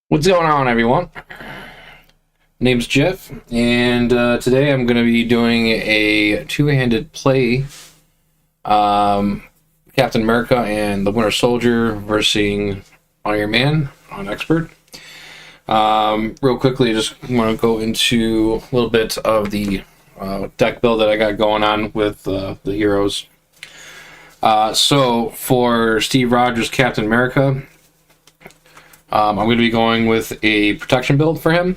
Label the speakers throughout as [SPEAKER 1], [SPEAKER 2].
[SPEAKER 1] What's going on, everyone? Name's Jeff, and today I'm going to be doing a two-handed play. Captain America and the Winter Soldier versus Iron Man on Expert. Real quickly, just want to go into a little bit of the deck build that I got going on with the heroes. So for Steve Rogers, Captain America, I'm going to be going with a protection build for him.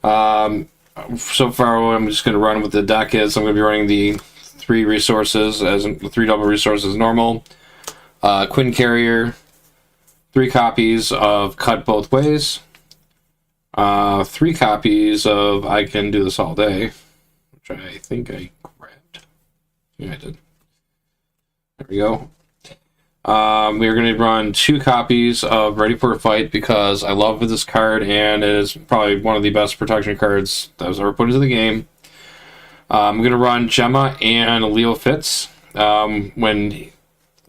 [SPEAKER 1] So far, what I'm just going to run with the deck is I'm going to be running the three resources, as in the three double resources normal. Quinn Carrier, 3 copies of Cut Both Ways, 3 copies of I Can Do This All Day, which I think I grabbed. Yeah, I did. There we go. We're going to run 2 copies of Ready for a Fight because I love this card and it is probably one of the best protection cards that was ever put into the game. I'm going to run Gemma and Leo Fitz. When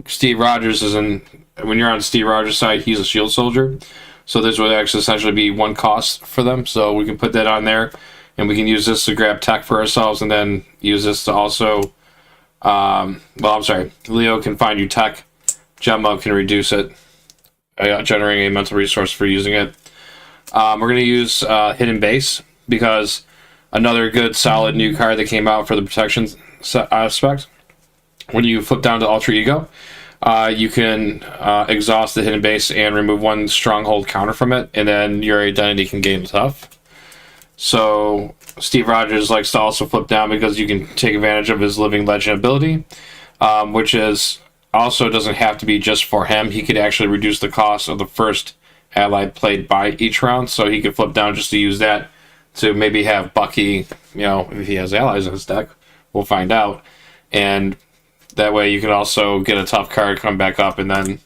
[SPEAKER 1] Steve Rogers when you're on Steve Rogers' side, he's a shield soldier. So this would actually essentially be 1 cost for them. So we can put that on there and we can use this to grab tech for ourselves and then use this to also, Leo can find you tech. Gemma can reduce it, generating a mental resource for using it. We're going to use Hidden Base because another good solid new card that came out for the protection aspect. When you flip down to Ultra Ego, you can exhaust the Hidden Base and remove 1 stronghold counter from it, and then your identity can gain tough. So Steve Rogers likes to also flip down because you can take advantage of his Living Legend ability, which is also doesn't have to be just for him. He could actually reduce the cost of the first ally played by each round, so he could flip down just to use that to maybe have Bucky, if he has allies in his deck, we'll find out. And that way you can also get a tough card, come back up, and then,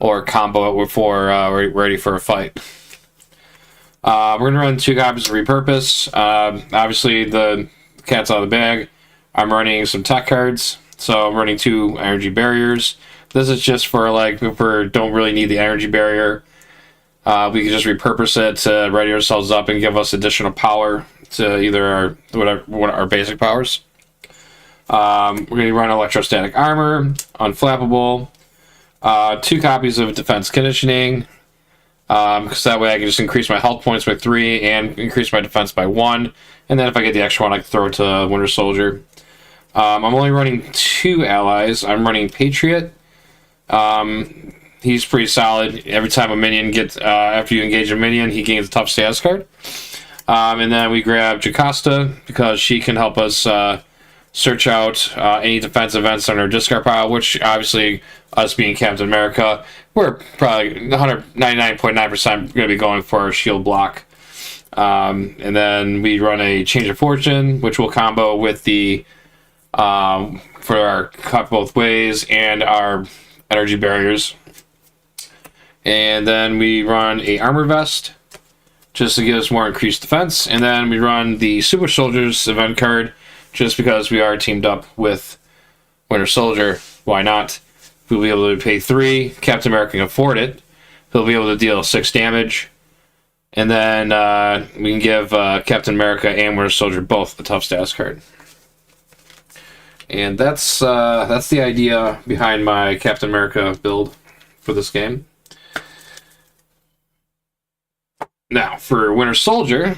[SPEAKER 1] or combo it for Ready for a Fight. We're going to run 2 copies of Repurpose. Obviously, the cat's out of the bag. I'm running some tech cards, so I'm running 2 energy barriers. This is just for like if we don't really need the energy barrier. We can just repurpose it to ready ourselves up and give us additional power to either our basic powers. We're going to run electrostatic armor, unflappable, 2 copies of defense conditioning, because that way I can just increase my health points by 3 and increase my defense by 1. And then if I get the extra one, I can throw it to Winter Soldier. I'm only running 2 allies. I'm running Patriot. He's pretty solid. Every time a minion gets, after you engage a minion, he gains a tough status card. And then we grab Jocasta because she can help us search out any defense events on our discard pile, which obviously, us being Captain America, we're probably 99.9% going to be going for our shield block. And then we run a Change of Fortune, which will combo with the for our cut both ways and our energy barriers. And then we run a armor vest just to give us more increased defense. And then we run the Super Soldiers event card just because we are teamed up with Winter Soldier. Why not? We'll be able to pay 3. Captain America can afford it. He'll be able to deal 6 damage. And then we can give Captain America and Winter Soldier both a tough status card. And that's the idea behind my Captain America build for this game. Now, for Winter Soldier,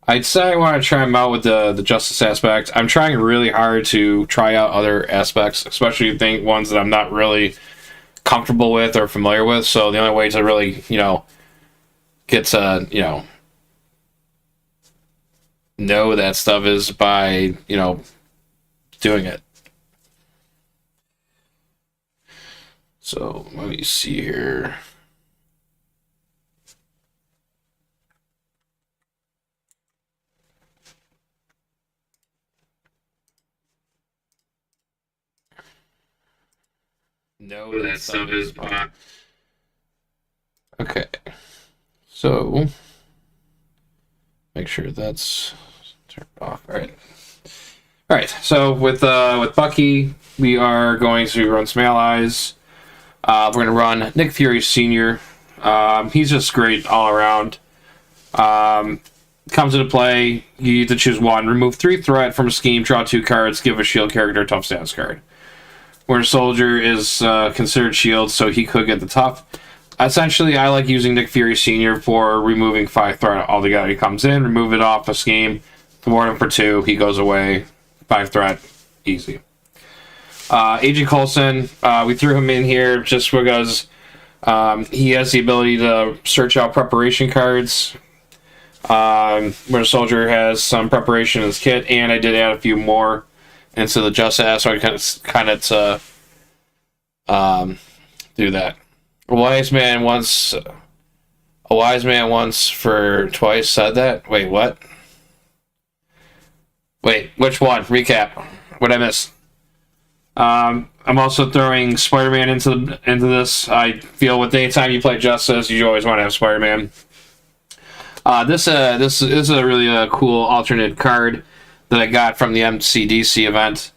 [SPEAKER 1] I'd say I want to try him out with the justice aspect. I'm trying really hard to try out other aspects, especially ones that I'm not really comfortable with or familiar with. So the only way to really, get to, know that stuff is by, doing it. So let me see here. Know that stuff is by. Okay. So make sure that's turned off. All right. So with Bucky, we are going to run some allies. We're going to run Nick Fury Sr. He's just great all around. Comes into play. You get to choose one. Remove 3 threat from a scheme. Draw 2 cards. Give a shield character a tough status card. Winter Soldier is considered shield, so he could get the tough. Essentially, I like using Nick Fury Sr. for removing 5 threat altogether. He comes in, remove it off a scheme, thwart him for 2, he goes away, 5 threat, easy. Agent Coulson, we threw him in here just because he has the ability to search out preparation cards. Winter Soldier has some preparation in his kit, and I did add a few more into the justice, so I kind of do that. A wise man once for twice said that. Wait, what? Wait, which one? Recap. What'd I miss? I'm also throwing Spider-Man into this. I feel with any time you play Justice, you always want to have Spider-Man. This is a really cool alternate card that I got from the MCDC event.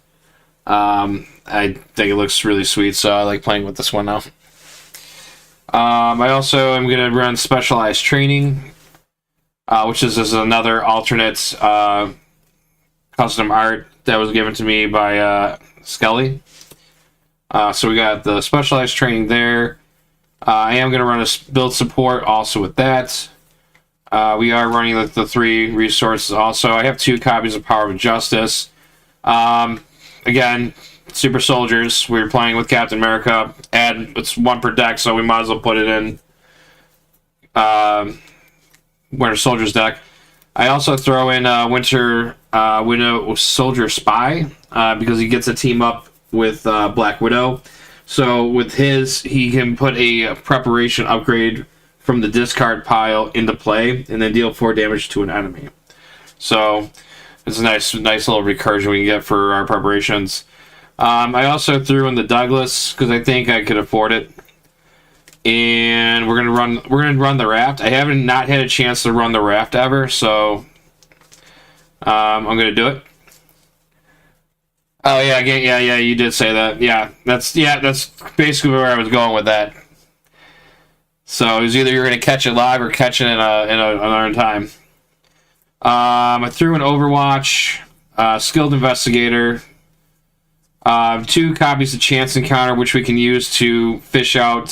[SPEAKER 1] I think it looks really sweet, so I like playing with this one now. I also am going to run Specialized Training, which is another alternate custom art that was given to me by Skelly. So we got the Specialized Training there. I am going to run a build support also with that. We are running the 3 resources also. I have 2 copies of Power of Justice. Again, Super Soldiers. We're playing with Captain America. It's 1 per deck, so we might as well put it in Winter Soldier's deck. I also throw in Winter Soldier Spy because he gets a team up with Black Widow. So with his, he can put a preparation upgrade from the discard pile into play and then deal 4 damage to an enemy. So it's a nice little recursion we can get for our preparations. I also threw in the Douglas because I think I could afford it, and we're gonna run the raft. I haven't not had a chance to run the raft ever, so I'm gonna do it. Oh yeah, yeah. You did say that. That's basically where I was going with that. So it was either you're gonna catch it live or catch it in another time. I threw an Overwatch, skilled investigator, 2 copies of Chance Encounter, which we can use to fish out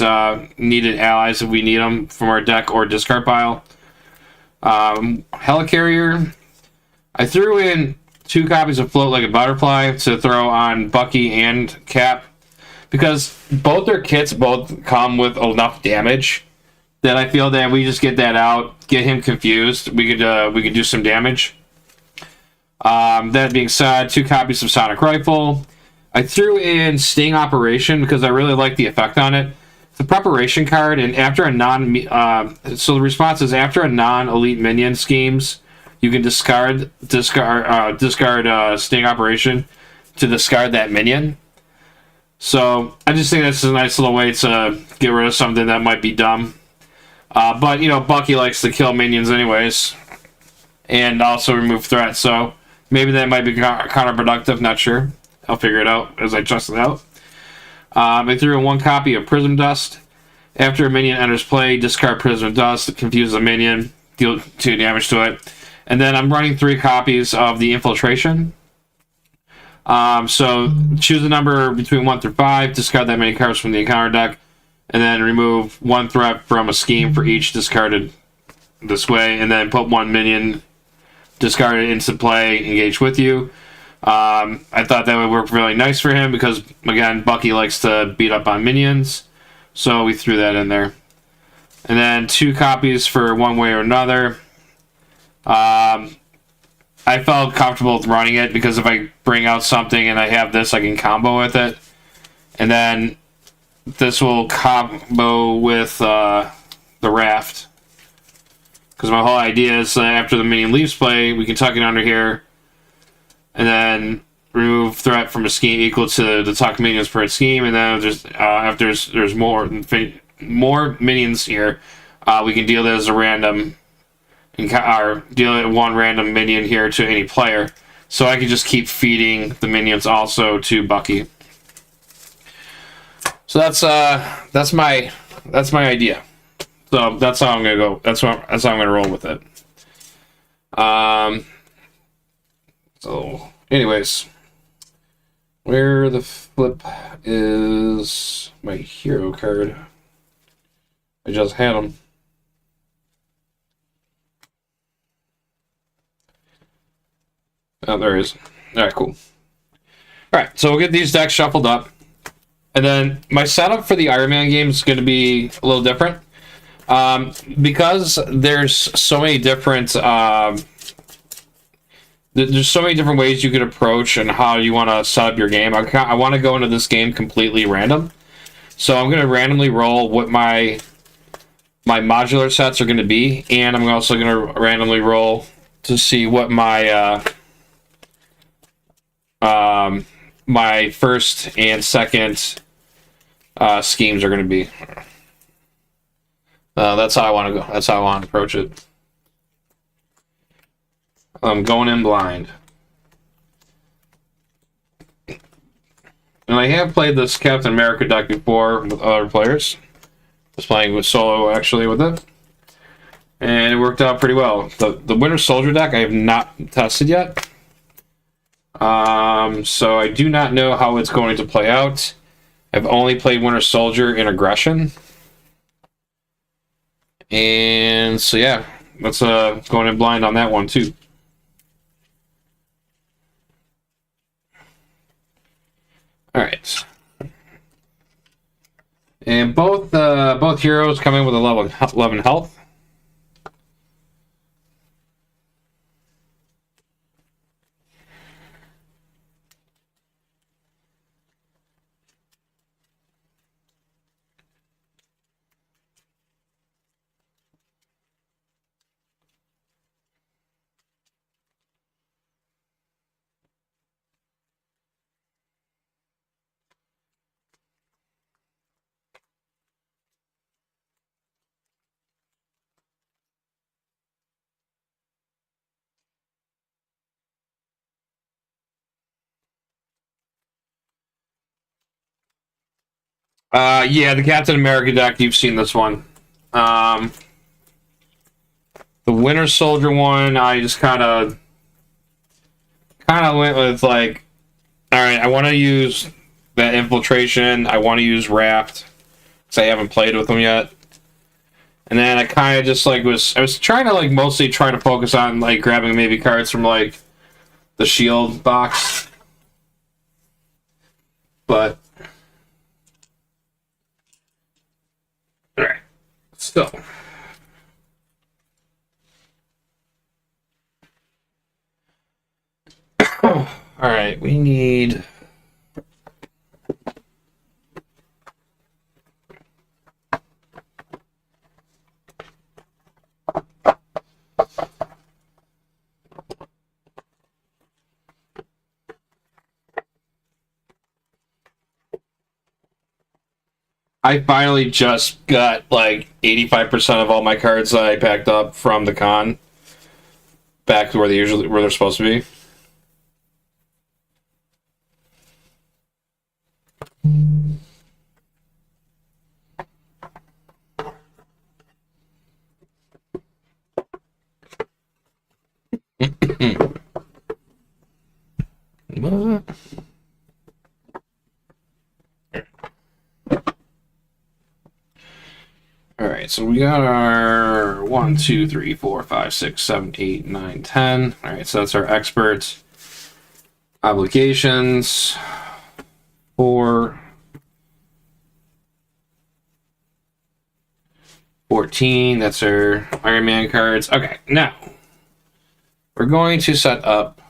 [SPEAKER 1] needed allies if we need them from our deck or discard pile. Helicarrier. I threw in 2 copies of Float Like a Butterfly to throw on Bucky and Cap because both their kits both come with enough damage that I feel that we just get that out, get him confused. We could do some damage. That being said, 2 copies of Sonic Rifle. I threw in Sting Operation because I really like the effect on it. It's a preparation card, and after a so the response is after a non-elite minion schemes, you can discard Sting Operation to discard that minion. So I just think that's a nice little way to get rid of something that might be dumb. But you know, Bucky likes to kill minions anyways, and also remove threats. So maybe that might be counterproductive. Not sure. I'll figure it out as I test it out. I threw in 1 copy of Prism Dust. After a minion enters play, discard Prism Dust to confuse the minion, deal 2 damage to it. And then I'm running 3 copies of the Infiltration. So choose a number between 1 through 5, discard that many cards from the encounter deck, and then remove 1 threat from a scheme for each discarded this way, and then put 1 minion discarded into play, engage with you. I thought that would work really nice for him because, again, Bucky likes to beat up on minions, so we threw that in there. And then 2 copies for one way or another. I felt comfortable with running it because if I bring out something and I have this, I can combo with it. And then this will combo with the Raft. Because my whole idea is after the minion leaves play, we can tuck it under here and then remove threat from a scheme equal to the tuck minions per scheme, and then after there's more minions here, we can deal it as a random, or deal it 1 random minion here to any player. So I can just keep feeding the minions also to Bucky. So that's my idea. So that's how I'm gonna go. That's how I'm gonna roll with it. So, anyways, where the flip is my hero card? I just had him. Oh, there he is. All right, cool. All right, so we'll get these decks shuffled up, and then my setup for the Iron Man game is going to be a little different because there's so many different. There's so many different ways you could approach and how you want to set up your game. I want to go into this game completely random. So I'm going to randomly roll what my modular sets are going to be, and I'm also going to randomly roll to see what my my first and second schemes are going to be. That's how I want to go. That's how I want to approach it. I'm going in blind. And I have played this Captain America deck before with other players. I was playing with solo actually with it. And it worked out pretty well. The Winter Soldier deck I have not tested yet. So I do not know how it's going to play out. I've only played Winter Soldier in Aggression. And so yeah, let's going in blind on that one too. All right, and both heroes come in with a level 11 health. Yeah, the Captain America deck. You've seen this one. The Winter Soldier one, I just kind of went with like, all right, I want to use that infiltration. I want to use Wrapped because I haven't played with them yet. And then I kind of just like I was trying to like mostly trying to focus on like grabbing maybe cards from like the Shield box, but all right, so. All right, we need. I finally just got like 85% of all my cards that I packed up from the con back to where they're supposed to be. What? All right, so we got our 1, 2, 3, 4, 5, 6, 7, 8, 9, 10. All right, so that's our experts. Obligations. 4. 14. That's our Iron Man cards. Okay, now we're going to set up.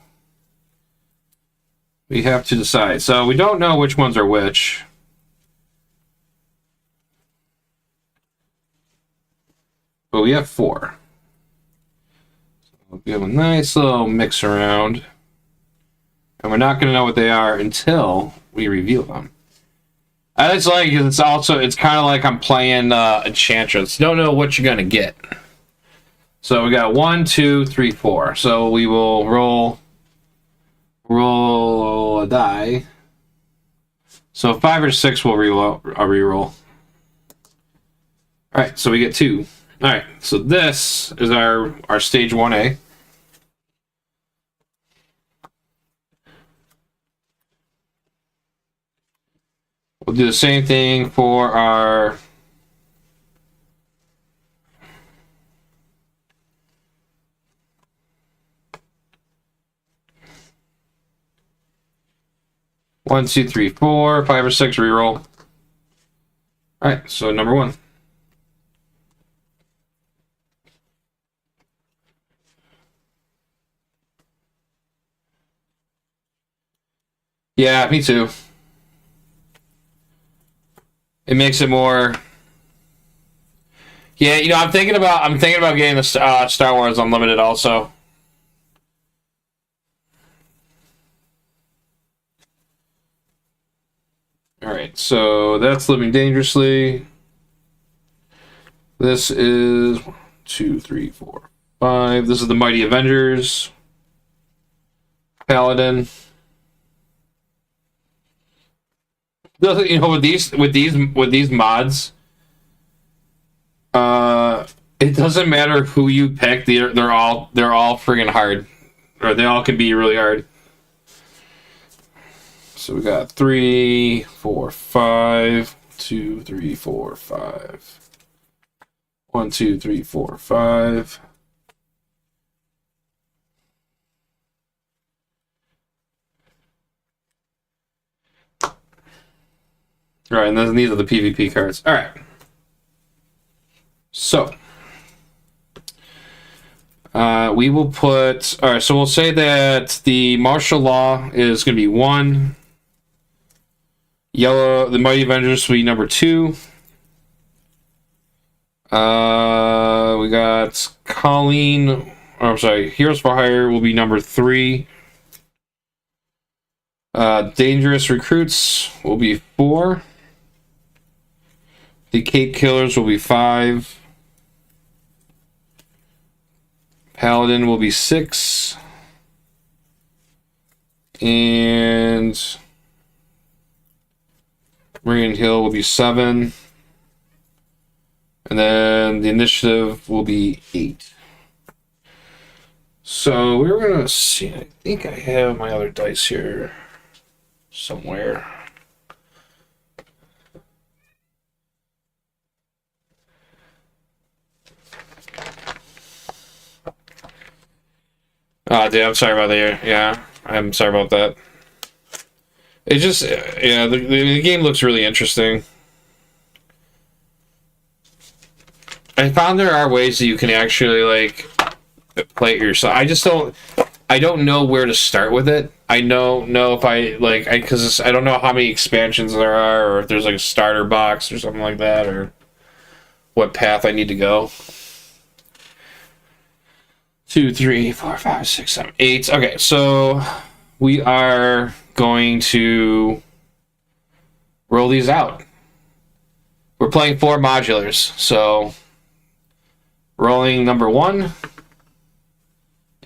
[SPEAKER 1] We have to decide. So we don't know which ones are which. But we have 4. So we have a nice little mix around. And we're not going to know what they are until we reveal them. I just like it. It's kind of like I'm playing Enchantress. You don't know what you're going to get. So we got 1, 2, 3, 4. So we will roll a die. So 5 or 6 will reroll. Alright, so we get 2. Alright, so this is our stage 1A. We'll do the same thing for our one, two, three, 4, 5 or 6 reroll. Alright, so number 1. Yeah, me too. It makes it more. Yeah, you know, I'm thinking about getting the Star Wars Unlimited also. All right, so that's Living Dangerously. This is 1, 2, 3, 4, 5. This is the Mighty Avengers. Paladin. You know, with these mods, it doesn't matter who you pick. They're all friggin' hard, or they all can be really hard. So we got 3, 4, 5, 2, 3, 4, 5. 1, 2, 3, 4, 5. All right, and then these are the PvP cards. All right. So we will put. All right, so we'll say that the martial law is going to be 1. Yellow, the Mighty Avengers will be number 2. We got Colleen. Oh, I'm sorry, Heroes for Hire will be number 3. Dangerous Recruits will be 4. The Cape Killers will be 5. Paladin will be 6. And we're and heal will be 7. And then the initiative will be 8. So we're going to see. I think I have my other dice here somewhere. Oh, dude, I'm sorry about that. Yeah, I'm sorry about that. It just, yeah, the game looks really interesting. I found there are ways that you can actually, like, play it yourself. I don't know where to start with it. I don't know if because I don't know how many expansions there are, or if there's, like, a starter box or something like that, or what path I need to go. 2, 3, 4, 5, 6, 7, 8. Okay, so we are going to roll these out. We're playing 4 modulars, so rolling number 1,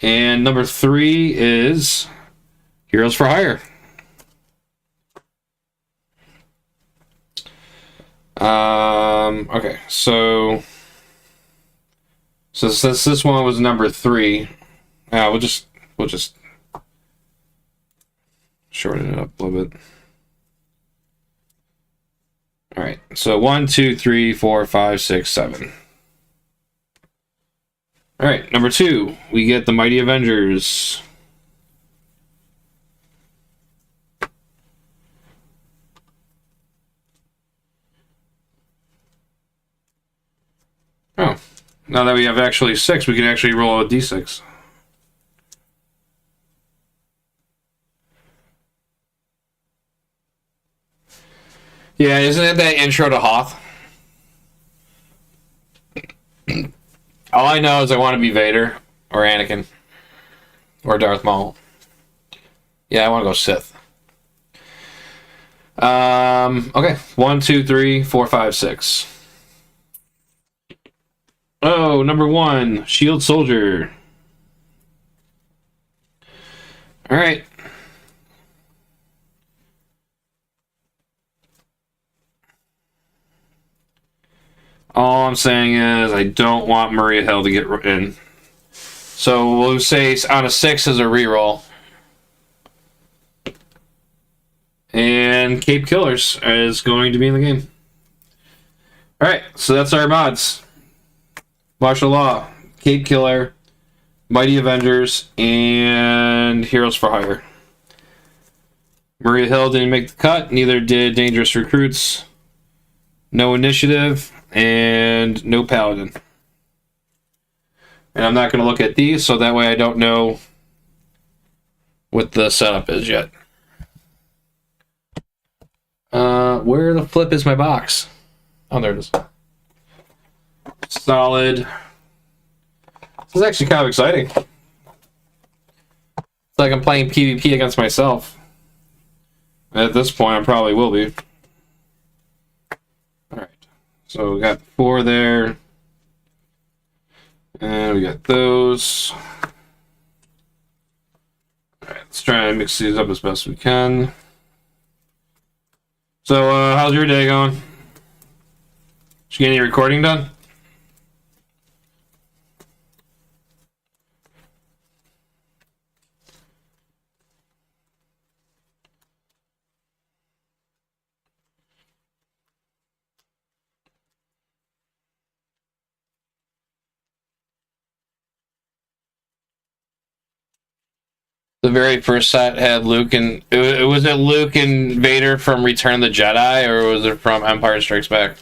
[SPEAKER 1] and number 3 is Heroes for Hire. Okay, so since this one was number 3, we'll just shorten it up a little bit. All right, so 1, 2, 3, 4, 5, 6, 7. All right, number 2, we get the Mighty Avengers. Oh, now that we have actually 6, we can actually roll a d6. Yeah, isn't it that intro to Hoth? All I know is I want to be Vader, or Anakin, or Darth Maul. Yeah, I want to go Sith. Okay. 1, 2, 3, 4, 5, 6. Oh, number 1, Shield Soldier. All right. All I'm saying is I don't want Maria Hill to get in. So we'll say on a 6 is a reroll. And Cape Killers is going to be in the game. Alright, so that's our mods. Martial Law, Cape Killer, Mighty Avengers, and Heroes for Hire. Maria Hill didn't make the cut, neither did Dangerous Recruits. No Initiative, and no Paladin. And I'm not going to look at these, so that way I don't know what the setup is yet. Where the flip is my box? Oh, there it is. Solid. This is actually kind of exciting. It's like I'm playing PvP against myself. At this point, I probably will be. Alright. So we got 4 there. And we got those. Alright, let's try and mix these up as best we can. So, how's your day going? Did you get any recording done? The very first set had Luke and... Was it Luke and Vader from Return of the Jedi, or was it from Empire Strikes Back?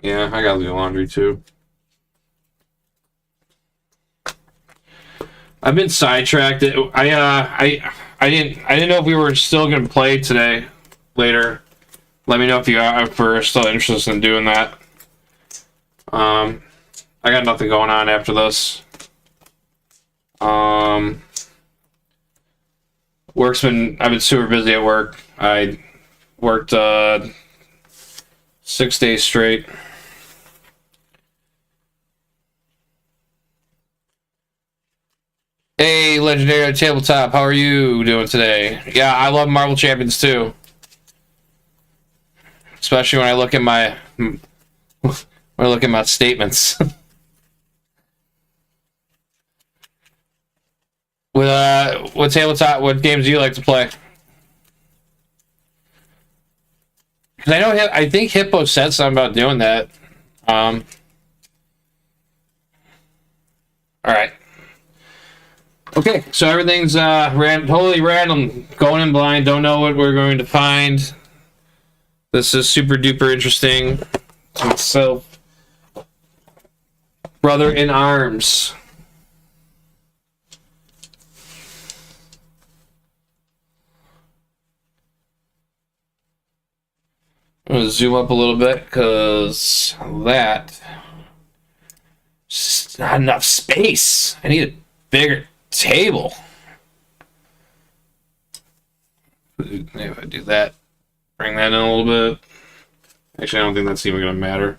[SPEAKER 1] Yeah, I gotta do laundry too. I've been sidetracked. I didn't know if we were still gonna play today. Later, let me know if we're still interested in doing that. I got nothing going on after this. I've been super busy at work. I worked 6 days straight. Hey, Legendary Tabletop, how are you doing today? Yeah, I love Marvel Champions too. Especially when I look at my statements. What tabletop? What games do you like to play? Because I think Hippo said something about doing that. All right. Okay, so everything's totally random, going in blind. Don't know what we're going to find. This is super duper interesting. So, brother in arms. I'm gonna zoom up a little bit because that just not enough space. I need a bigger table. Maybe if I do that, bring that in a little bit. Actually, I don't think that's even gonna matter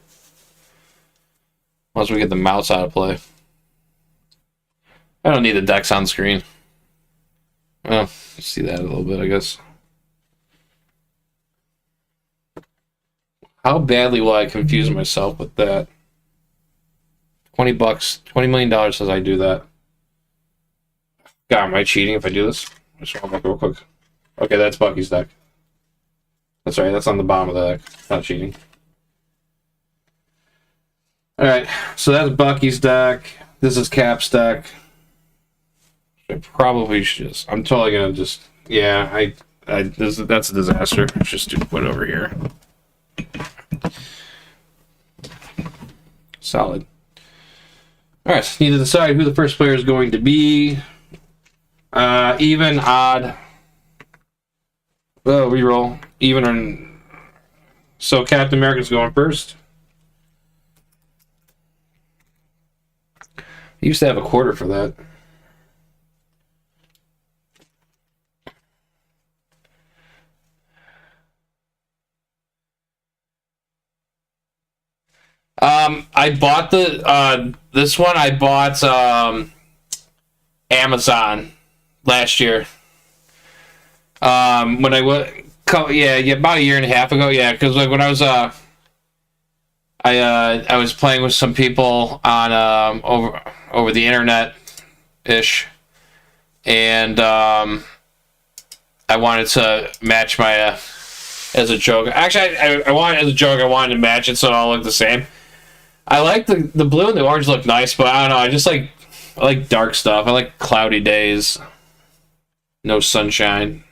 [SPEAKER 1] once we get the mouse out of play. I don't need the decks on screen. Well, see that a little bit, I guess. How badly will I confuse myself with that? $20, $20 million says I do that. God, am I cheating if I do this? I just want to look real quick. Okay, that's Bucky's deck. That's right, that's on the bottom of the deck. Not cheating. Alright, so that's Bucky's deck. This is Cap's deck. I probably should just... I'm totally gonna just... Yeah, that's a disaster. Let's just put it over here. Solid. Alright, need to decide who the first player is going to be. Even, odd. Oh, reroll. Even or... So Captain America's going first. I used to have a quarter for that. I bought this one. I bought Amazon last year. When I went, about a year and a half ago. Yeah, because like when I was I was playing with some people on over the internet ish, and I wanted to match my as a joke. Actually, I wanted as a joke. I wanted to match it so it all looked the same. I like the blue and the orange look nice, but I don't know. I like dark stuff. I like cloudy days, no sunshine.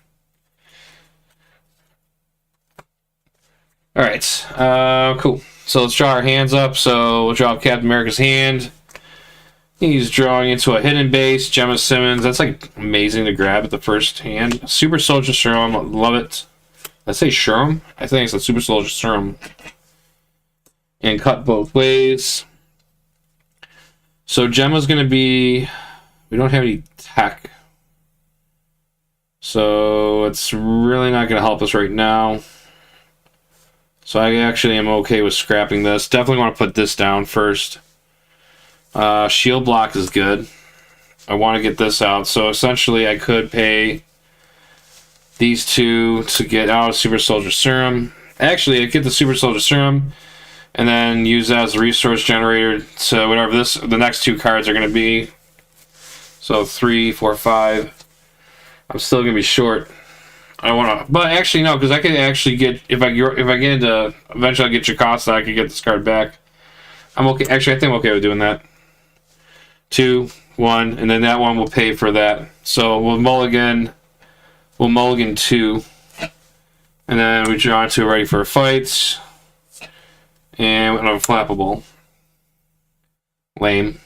[SPEAKER 1] All right, cool. So let's draw our hands up. So we'll draw Captain America's hand. He's drawing into a hidden base. Gemma Simmons. That's like amazing to grab at the first hand. Super Soldier Serum. Love it. Did I say Serum? I think it's a Super Soldier Serum. And cut both ways. So Gemma's going to be... We don't have any tech. So it's really not going to help us right now. So I actually am okay with scrapping this. Definitely want to put this down first. Shield block is good. I want to get this out. So essentially I could pay these two to get out Super Soldier Serum. Actually, I get the Super Soldier Serum and then use that as a resource generator to whatever the next two cards are going to be. So 3, 4, 5. I'm still going to be short. I want to, but actually no, because I could actually get if I get into eventually I'll get Jocasta, I could get this card back. I'm okay. Actually, I think I'm okay with doing that. 2, 1, and then that one will pay for that. So we'll mulligan 2, and then we draw 2 ready for fights. And we don't have a flappable. Lame.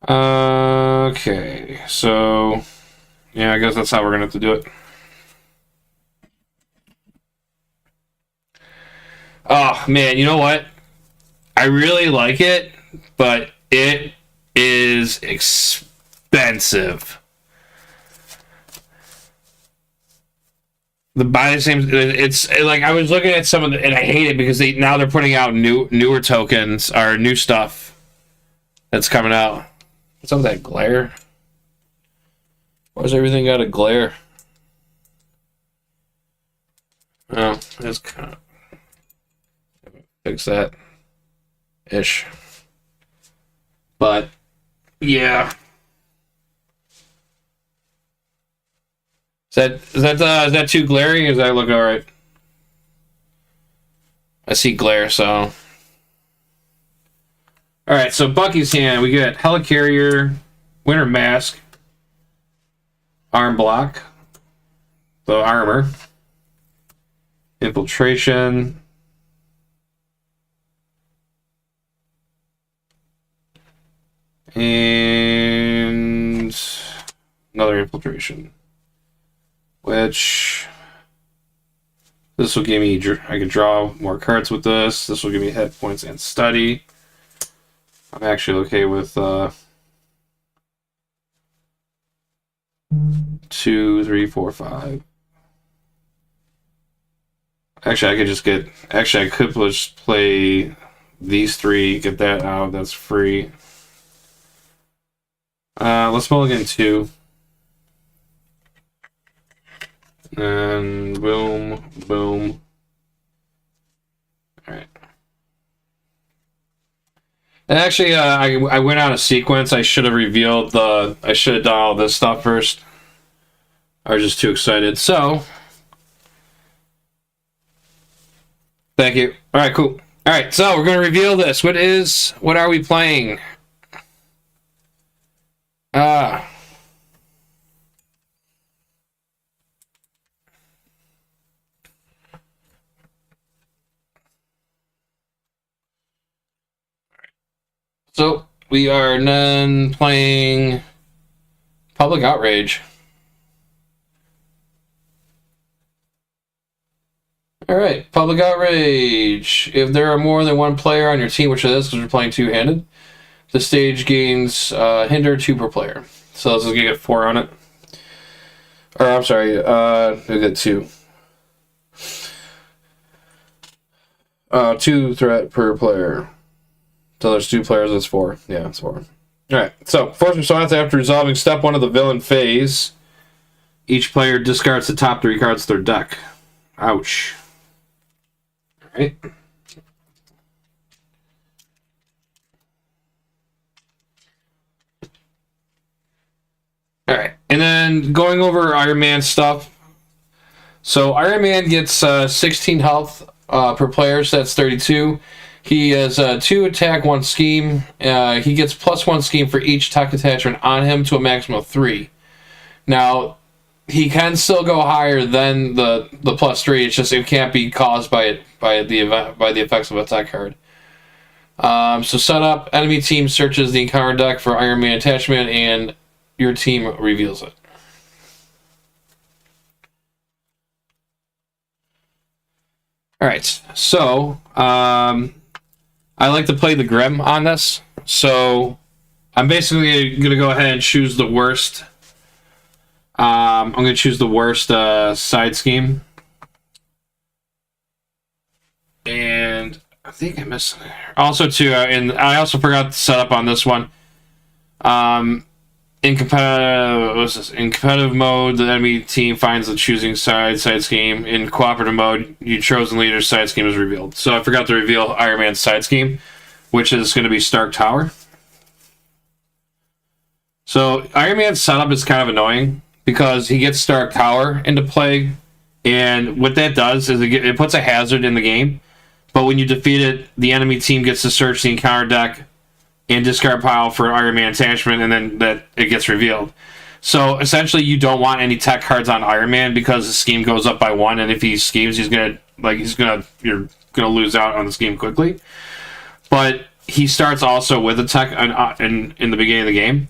[SPEAKER 1] Okay, so yeah, I guess that's how we're gonna have to do it. Oh man, you know what? I really like it, but it is expensive. The buy the same. It's like I was looking at some of the, and I hate it because now they're putting out newer tokens or new stuff that's coming out. What's up with that glare? Why does everything got a glare? Well, that's kind of fix that ish. But yeah, is that too glaring? Or does that look all right? I see glare, so. All right, so Bucky's hand, we got Helicarrier, Winter Mask, Arm Block, the armor, Infiltration, and another Infiltration, which this will give me, I can draw more cards with this. This will give me hit points and study. I'm actually okay with 2, 3, 4, 5. Actually, I could just get. Actually, I could just play these 3. Get that out. That's free. Let's mulligan 2. And boom, boom. All right. And actually, I went out of sequence. I should have revealed the. I should have done all this stuff first. I was just too excited. So, thank you. All right, cool. All right, so we're going to reveal this. What are we playing? So we are then playing Public Outrage. All right, Public Outrage. If there are more than one player on your team, which it is because we're playing two-handed, the stage gains hinder 2 per player. So this is gonna get 4 on it. Or I'm sorry, we get 2. 2 threat per player. So there's 2 players, that's 4. Yeah, it's 4. Alright, so first response after resolving step 1 of the villain phase, each player discards the top 3 cards of their deck. Ouch. Alright. Alright, and then going over Iron Man stuff. So Iron Man gets 16 health per player, so that's 32. He has 2 attack, 1 scheme. He gets +1 scheme for each tech attachment on him to a maximum of 3. Now, he can still go higher than the +3. It's just it can't be caused by the effects of a tech card. So setup, enemy team searches the encounter deck for Iron Man attachment, and your team reveals it. All right, so I like to play the Grim on this, so I'm basically going to go ahead and choose the worst. I'm going to choose the worst side scheme. And I think I missed something there. Also, too, and I also forgot to set up on this one. In competitive mode, the enemy team finds the choosing side scheme. In cooperative mode, your chosen leader's side scheme is revealed. So I forgot to reveal Iron Man's side scheme, which is going to be Stark Tower. So Iron Man's setup is kind of annoying because he gets Stark Tower into play, and what that does is it puts a hazard in the game. But when you defeat it, the enemy team gets to search the encounter deck and discard pile for Iron Man attachment, and then that it gets revealed. So essentially, you don't want any tech cards on Iron Man because the scheme goes up by 1, and if he schemes, you're gonna lose out on the scheme quickly. But he starts also with a tech in the beginning of the game.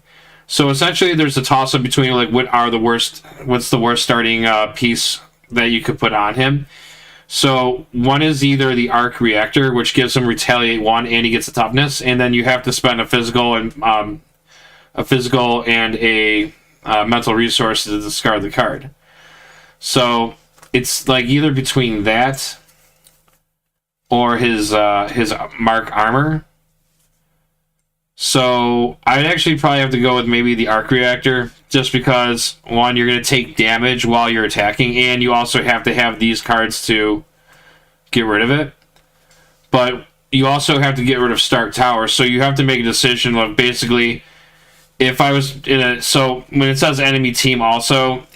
[SPEAKER 1] So essentially, there's a toss up between what's the worst starting piece that you could put on him. So one is either the Arc Reactor, which gives him Retaliate 1, and he gets a toughness, and then you have to spend a physical and a mental resource to discard the card. So it's like either between that or his Mark Armor. So I'd actually probably have to go with maybe the arc reactor, just because one, you're going to take damage while you're attacking, and you also have to have these cards to get rid of it. But you also have to get rid of Stark Tower, so you have to make a decision of basically, if I was in a, so when it says enemy team also,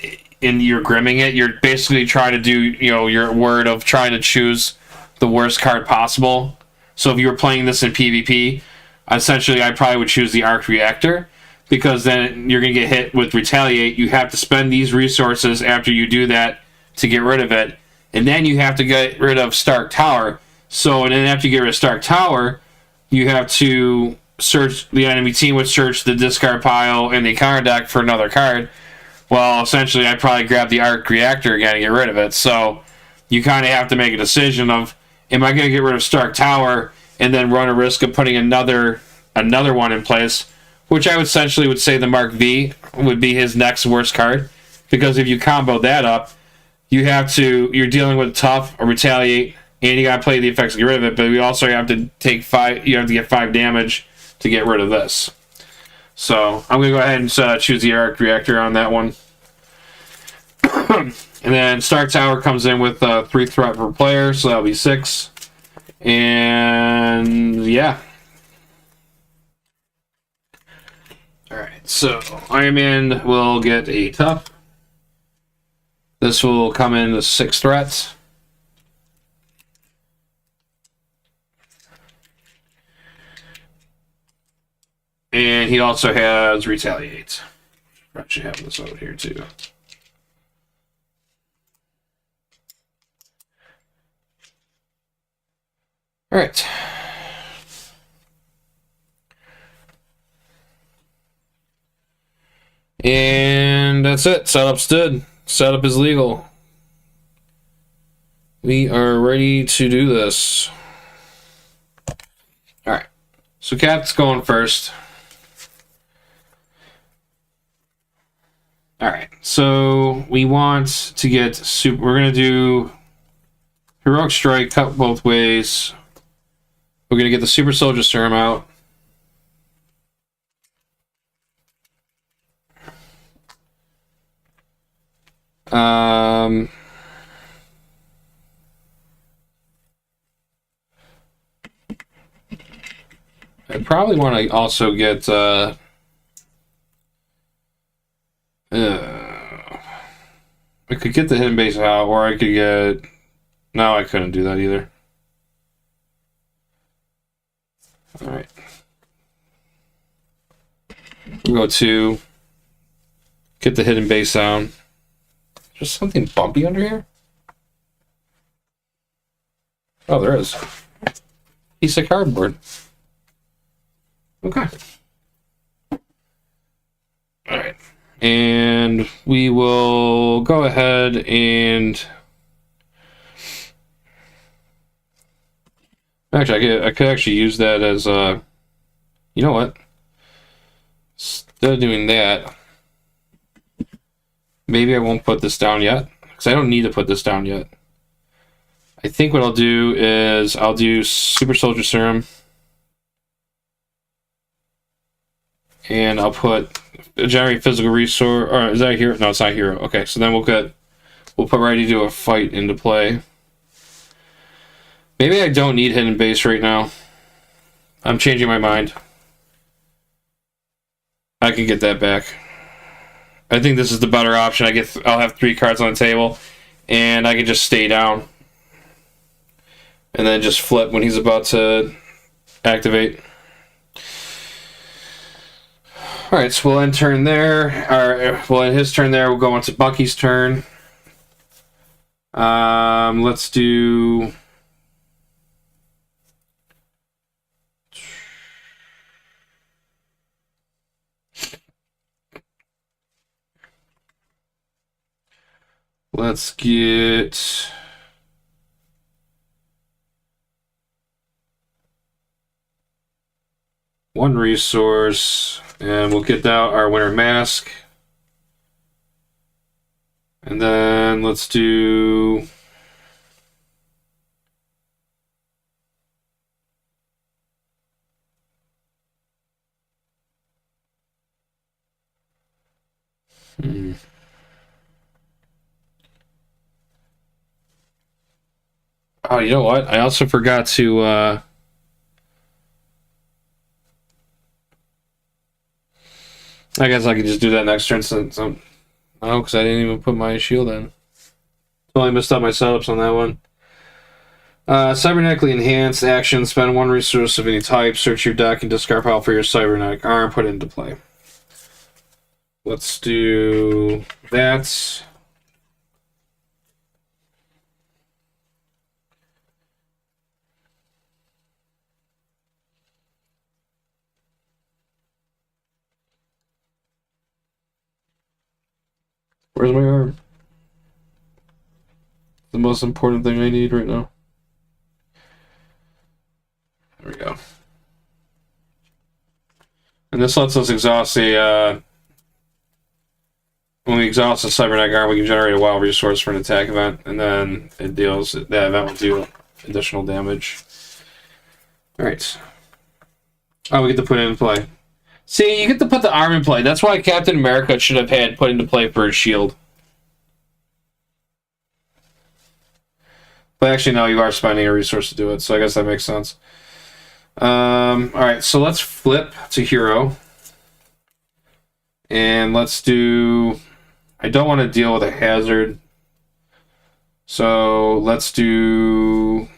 [SPEAKER 1] and you're grimming it, you're basically trying to do, your word of trying to choose the worst card possible. So if you were playing this in PvP, essentially I probably would choose the Arc Reactor, because then you're going to get hit with Retaliate. You have to spend these resources after you do that to get rid of it, and then you have to get rid of Stark Tower. So, and then after you get rid of Stark Tower, you have to search, the enemy team would search the discard pile and the counter deck for another card. Well, essentially, I'd probably grab the Arc Reactor again and get rid of it. So, you kind of have to make a decision of, am I going to get rid of Stark Tower and then run a risk of putting another one in place, which I would essentially would say the Mark V would be his next worst card, because if you combo that up, you're dealing with Tough or Retaliate, and you got to play the effects to get rid of it, but you also have to take 5, you have to get 5 damage to get rid of this. So I'm going to go ahead and choose the Arc Reactor on that one. And then Stark Tower comes in with 3 threat per player, so that'll be 6. And yeah. Alright, so Iron Man will get a Tough. This will come in with 6 threats. And he also has Retaliate. I should have this over here too. Alright. And that's it. Setup's good. Setup is legal. We are ready to do this. Alright. So Cat's going first. Alright, so we want to get super. We're going to do Heroic Strike, cut both ways. We're going to get the Super Soldier Serum out. I probably want to also get I could get the hidden base out, or I could get... No, I couldn't do that either. Alright. We'll go to... Get the hidden base down. Just something bumpy under here? Oh, there is. Piece of cardboard. Okay. Alright. And we will go ahead and... Actually, I could actually use that as a... You know what? Instead of doing that, maybe I won't put this down yet, because I don't need to put this down yet. I think what I'll do is I'll do Super Soldier Serum, and I'll put generate physical resource. Or is that a hero? No, it's not a hero. Okay, so then we'll put ready to do a fight into play. Maybe I don't need hidden base right now. I'm changing my mind. I can get that back. I think this is the better option. I'll have 3 cards on the table, and I can just stay down, and then just flip when he's about to activate. All right, so we'll end turn there. We'll end his turn there. We'll go on to Bucky's turn. Let's do. Let's get... one resource, and we'll get out our Winter Mask. And then let's do... Oh, you know what? I also forgot to. I guess I could just do that next turn since I'm. Oh, because I didn't even put my shield in. Totally messed up my setups on that one. Cybernetically enhanced action. Spend one resource of any type. Search your deck and discard pile for your cybernetic arm. Put it into play. Let's do that. Where's my arm? The most important thing I need right now. There we go. And this lets us exhaust a. When we exhaust the cybernetic arm, we can generate a wild resource for an attack event, and then it deals. That event will do additional damage. All right. Oh, we get to put it in play. See, you get to put the arm in play. That's why Captain America should have had put into play for his shield. But actually, no, you are spending a resource to do it, so I guess that makes sense. Alright, so let's flip to hero. And let's do... I don't want to deal with a hazard. So let's do...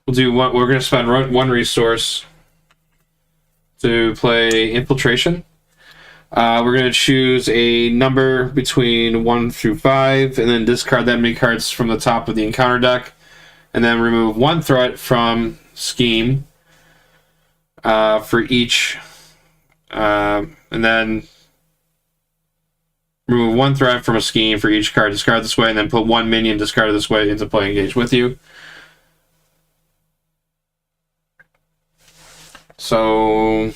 [SPEAKER 1] We'll do one. We're going to spend one resource to play Infiltration. We're going to choose a number between 1 through 5, and then discard that many cards from the top of the encounter deck, and then remove one threat from Scheme for each, and then remove one threat from a Scheme for each card discarded this way, and then put one minion discarded this way into play engaged with you. So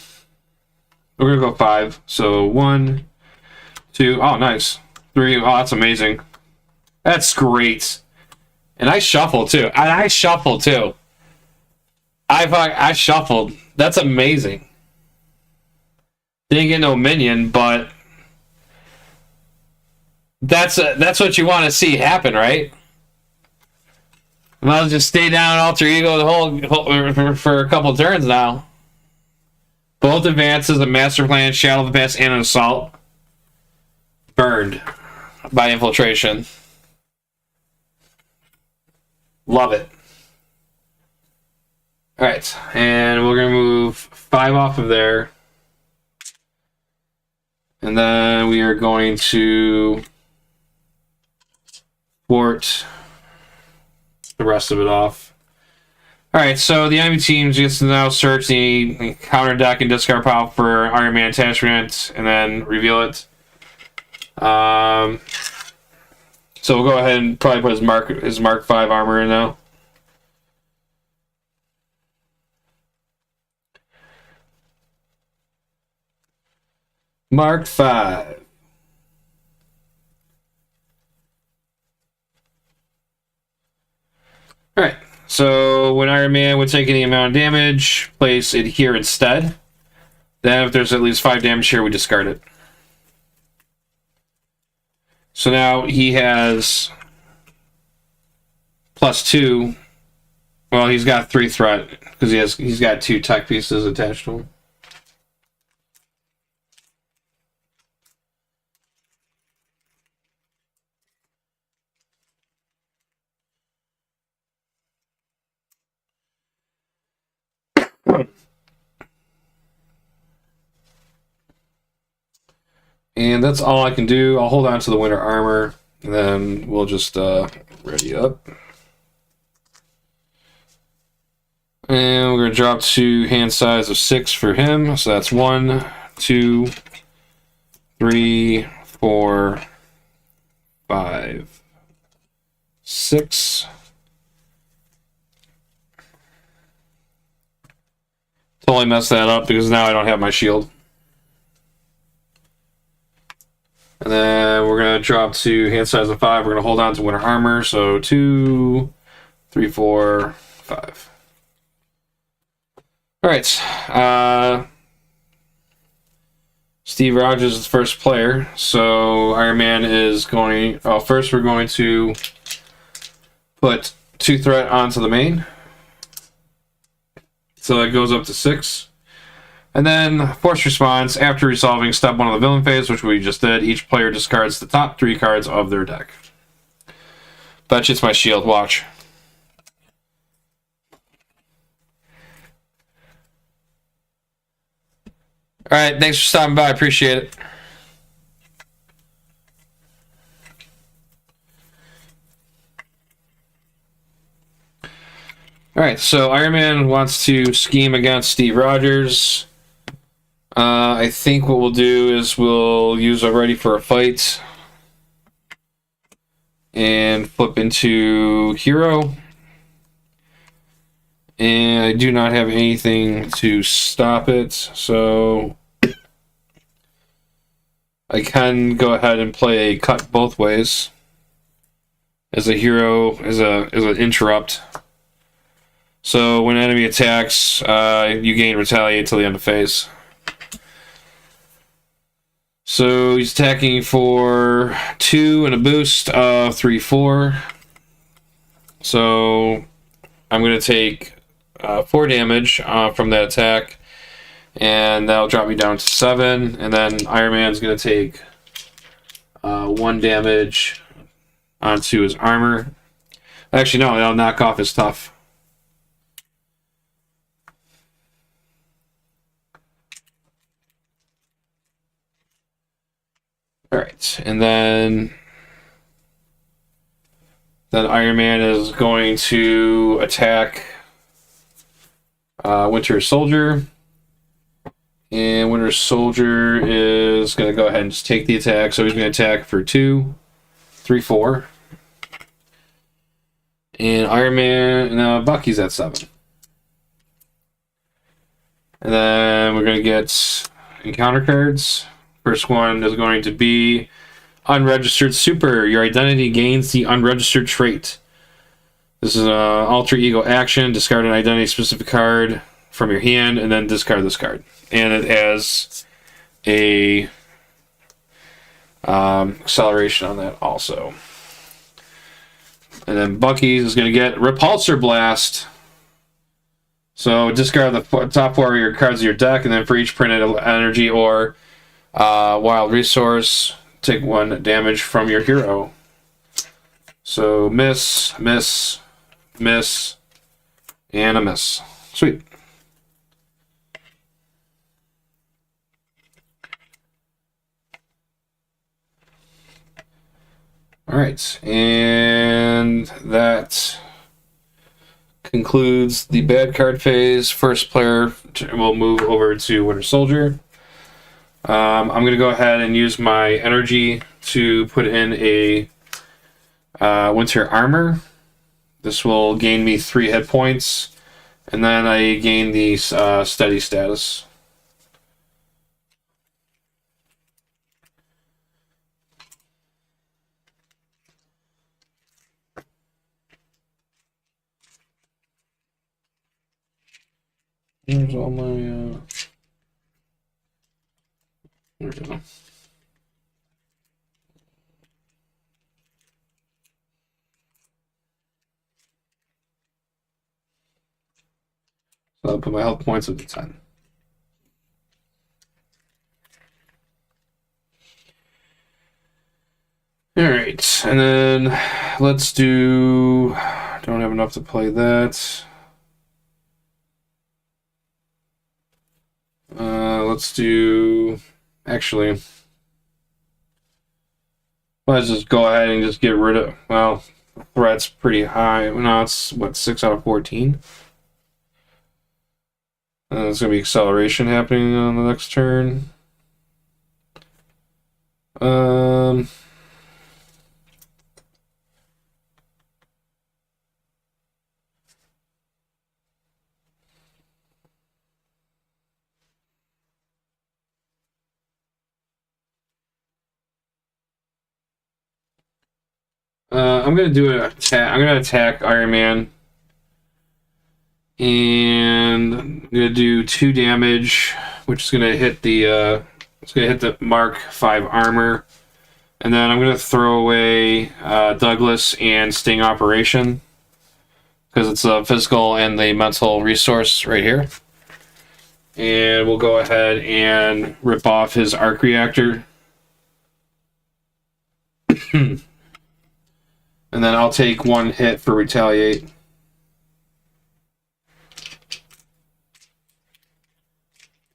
[SPEAKER 1] we're gonna go 5. So 1, 2. Oh, nice. 3. Oh, that's amazing. That's great. And I shuffle too. I shuffle too. I shuffled. That's amazing. Didn't get no minion, but that's what you want to see happen, right? I'll just stay down Alter Ego the whole for a couple turns now. Both advances, a Master Plan, Shadow of the Past, and an Assault. Burned by Infiltration. Love it. Alright, and we're going to move 5 off of there. And then we are going to thwart the rest of it off. Alright, so the enemy team gets to now search the counter deck and discard pile for Iron Man attachment, and then reveal it. So we'll go ahead and probably put his Mark 5 armor in now. Mark 5. Alright. So when Iron Man would take any amount of damage, place it here instead. Then if there's at least 5 damage here, we discard it. So now he has +2. Well, he's got 3 threat because he's got 2 tech pieces attached to him. And that's all I can do. I'll hold on to the winter armor, and then we'll just ready up. And we're going to drop to hand size of 6 for him. So that's 1, 2, 3, 4, 5, 6. Totally messed that up because now I don't have my shield. And then we're going to drop to hand size of 5. We're going to hold on to winter armor. So 2, 3, 4, 5. All right. Steve Rogers is the first player, so Iron Man is going. Oh, first we're going to put 2 threat onto the main, so that goes up to 6. And then force response after resolving step 1 of the villain phase, which we just did. Each player discards the top 3 cards of their deck. Bet you it's my shield. Watch. All right, thanks for stopping by. I appreciate it. All right, so Iron Man wants to scheme against Steve Rogers. I think what we'll do is we'll use a Ready for a Fight and flip into Hero. And I do not have anything to stop it, so I can go ahead and play a cut both ways as a hero, as an interrupt. So when enemy attacks, you gain retaliate till the end of phase. So he's attacking for 2 and a boost of 3/4. So I'm going to take 4 damage from that attack, and that'll drop me down to 7. And then Iron Man's going to take 1 damage onto his armor. Actually, no, that'll knock off his tough. Alright, and then Iron Man is going to attack Winter Soldier. And Winter Soldier is going to go ahead and just take the attack. So he's going to attack for 2, 3, 4. And Iron Man, and Bucky's at 7. And then we're going to get encounter cards. First one is going to be Unregistered Super. Your identity gains the unregistered trait. This is an alter ego action. Discard an identity-specific card from your hand, and then discard this card. And it has a acceleration on that also. And then Bucky's is going to get Repulsor Blast. So discard the top 4 of your cards of your deck, and then for each printed energy or wild resource, take 1 damage from your hero. So miss, miss, miss, and a miss. Sweet. All right, and that concludes the bad card phase. First player will move over to Winter Soldier. I'm going to go ahead and use my energy to put in a Winter Armor. This will gain me 3 hit points, and then I gain the steady status. Here's all my there we go. So I'll put my health points up to 10. Alright, and then let's do... Don't have enough to play that. Let's do... Actually, let's just go ahead and just get rid of... Well, threat's pretty high. No, it's, what, 6 out of 14? There's going to be acceleration happening on the next turn. I'm going to do an attack. I'm going to attack Iron Man. And I'm gonna do 2 damage, which is gonna hit the Mark 5 armor, and then I'm gonna throw away Douglas and Sting Operation because it's a physical and the mental resource right here. And we'll go ahead and rip off his arc reactor. And then I'll take 1 hit for retaliate.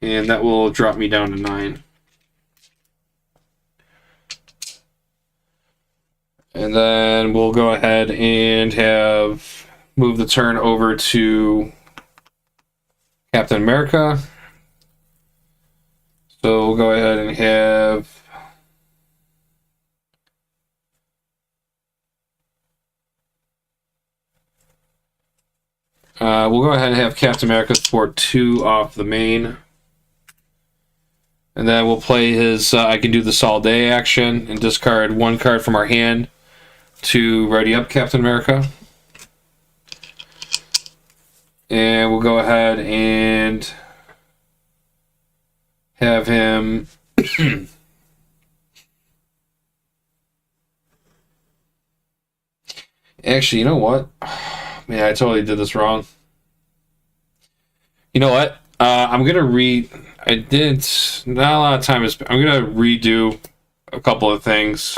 [SPEAKER 1] And that will drop me down to 9. And then we'll go ahead and move the turn over to Captain America. So we'll go ahead and have Captain America support 2 off the main. And then we'll play his I can do this all day action and discard 1 card from our hand to ready up Captain America. And we'll go ahead and have him actually, you know what? Man, I totally did this wrong. You know what? I'm gonna I did not a lot of time. I'm gonna redo a couple of things.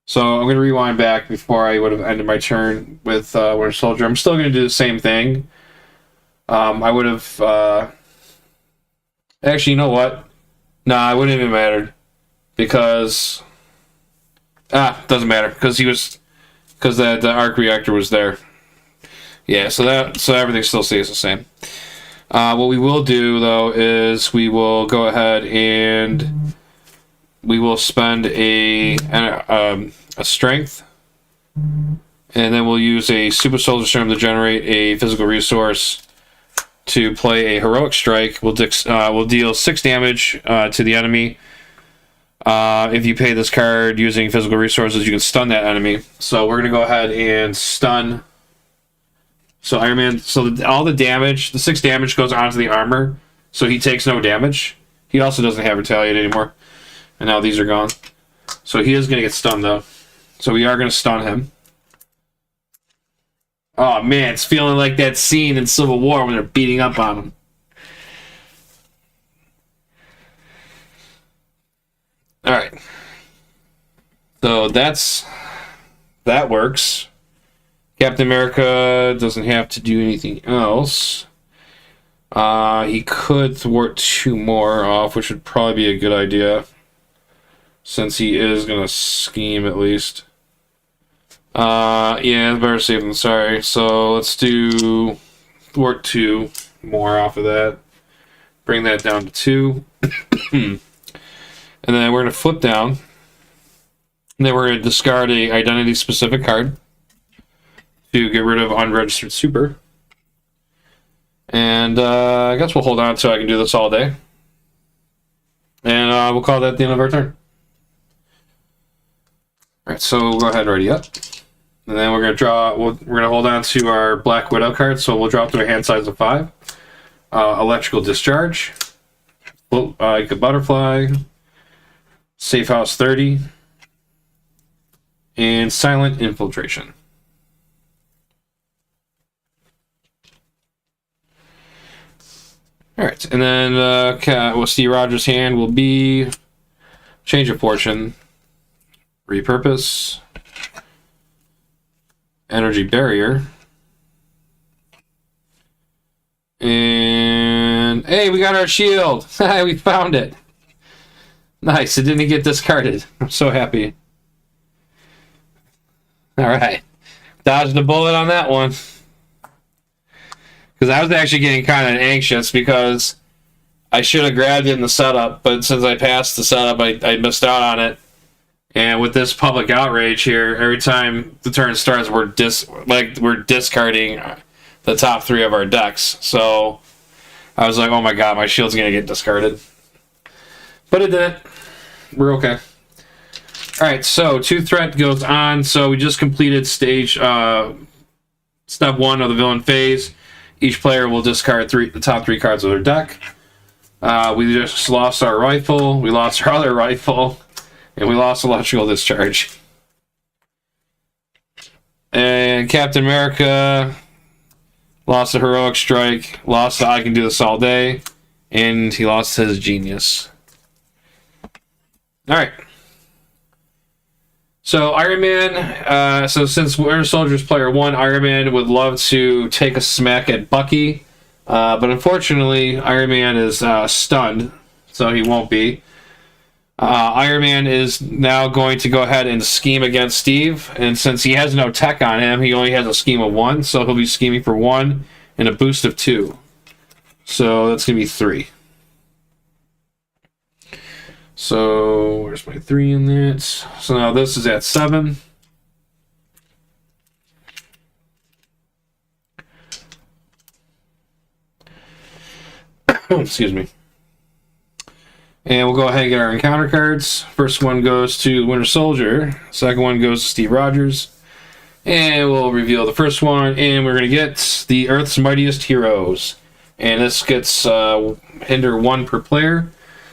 [SPEAKER 1] So I'm gonna rewind back before I would have ended my turn with Winter Soldier. I'm still gonna do the same thing. I would have actually, you know what? Nah, it wouldn't even mattered because doesn't matter because the arc reactor was there. Yeah, so everything still stays the same. What we will do though is we will go ahead and we will spend a strength, and then we'll use a super soldier serum to generate a physical resource to play a heroic strike. We'll deal 6 damage to the enemy. If you pay this card using physical resources, you can stun that enemy. So we're gonna go ahead and stun. So Iron Man, all the damage, the 6 damage goes onto the armor, so he takes no damage. He also doesn't have retaliate anymore, and now these are gone. So he is gonna get stunned though. So we are gonna stun him. Oh man, it's feeling like that scene in Civil War when they're beating up on him. Alright. So that works. Captain America doesn't have to do anything else. He could thwart 2 more off, which would probably be a good idea, since he is going to scheme at least. Yeah, better safe than sorry. So let's do thwart 2 more off of that. Bring that down to 2. And then we're going to flip down. And then we're going to discard a identity-specific card to get rid of unregistered super. And I guess we'll hold on until I can do this all day. And we'll call that the end of our turn. Alright, so we'll go ahead and ready up. And then we're going to we're going to hold on to our Black Widow card, so we'll drop to a hand size of 5. Electrical Discharge. Like a Butterfly. Safe House 30. And Silent Infiltration. Alright, and then Steve Rogers' hand will be Change of Fortune, Repurpose, Energy Barrier, and hey, we got our shield! We found it! Nice, it didn't get discarded. I'm so happy. Alright, dodged a bullet on that one. Because I was actually getting kind of anxious because I should have grabbed it in the setup, but since I passed the setup, I missed out on it. And with this public outrage here, every time the turn starts, we're discarding the top 3 of our decks. So I was like, oh my god, my shield's gonna get discarded. But it didn't. We're okay. Alright, so 2 threat goes on. So we just completed step 1 of the villain phase. Each player will discard the top 3 cards of their deck. We just lost our rifle, we lost our other rifle, and we lost electrical discharge. And Captain America lost a heroic strike, lost the I can do this all day, and he lost his genius. Alright. So Iron Man, so since Winter Soldier's player 1, Iron Man would love to take a smack at Bucky. But unfortunately, Iron Man is stunned, so he won't be. Iron Man is now going to go ahead and scheme against Steve, and since he has no tech on him, he only has a scheme of 1, so he'll be scheming for 1 and a boost of 2. So that's going to be 3. So where's my 3 in that? So now this is at 7. Excuse me. And we'll go ahead and get our encounter cards. First one goes to Winter Soldier. Second one goes to Steve Rogers. And we'll reveal the first one. And we're going to get the Earth's Mightiest Heroes. And this gets hinder 1 per player.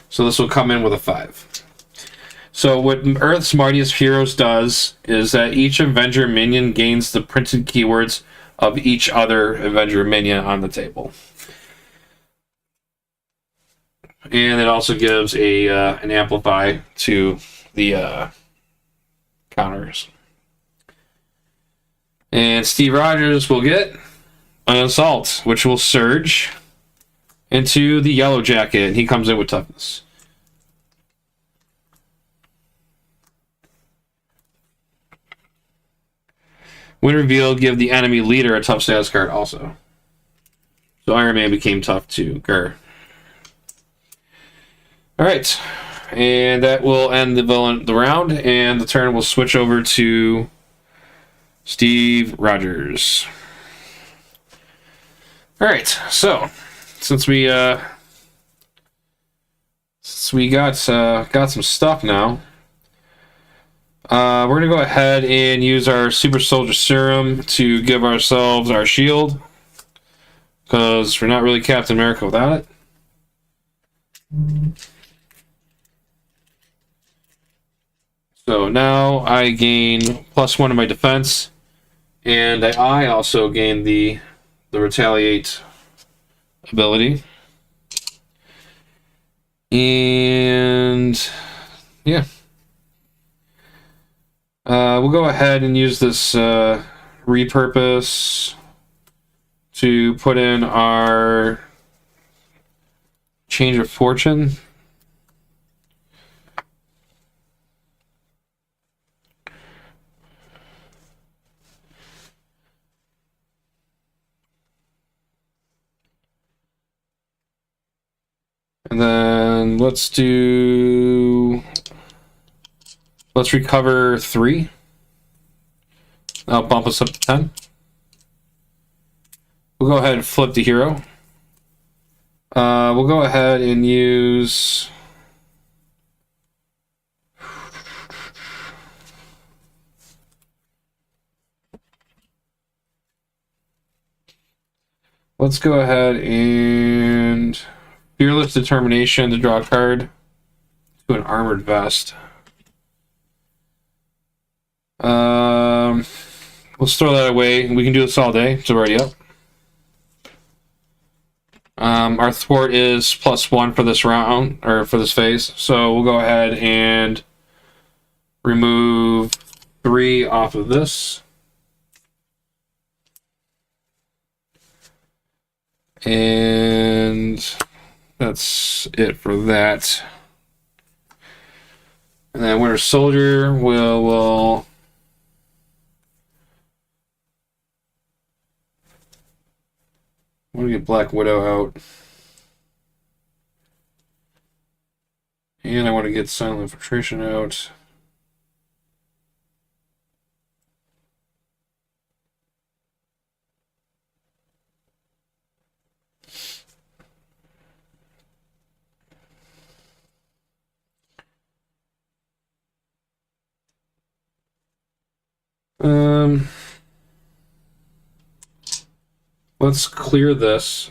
[SPEAKER 1] So this will come in with a 5. So what Earth's Mightiest Heroes does is that each Avenger minion gains the printed keywords of each other Avenger minion on the table. And it also gives an amplify to the counters. And Steve Rogers will get an assault, which will surge into the Yellow Jacket, and he comes in with toughness. When revealed, give the enemy leader a tough status card also. So Iron Man became tough too. Alright, and that will end the round, and the turn will switch over to Steve Rogers. Alright, so since we got some stuff now, we're gonna go ahead and use our Super Soldier Serum to give ourselves our shield, because we're not really Captain America without it. So now I gain +1 to my defense, and I also gain the retaliate ability. And yeah, we'll go ahead and use this repurpose to put in our change of fortune. And then let's recover 3. That'll bump us up to 10. We'll go ahead and flip the hero. We'll go ahead and use... Let's go ahead and... Fearless Determination to draw a card to an Armored Vest. Let's throw that away. We can do this all day. It's already up. Our thwart is +1 for this round, or for this phase. So we'll go ahead and remove 3 off of this. And that's it for that. And then Winter Soldier will I want to get Black Widow out. And I want to get Silent Infiltration out. let's clear this.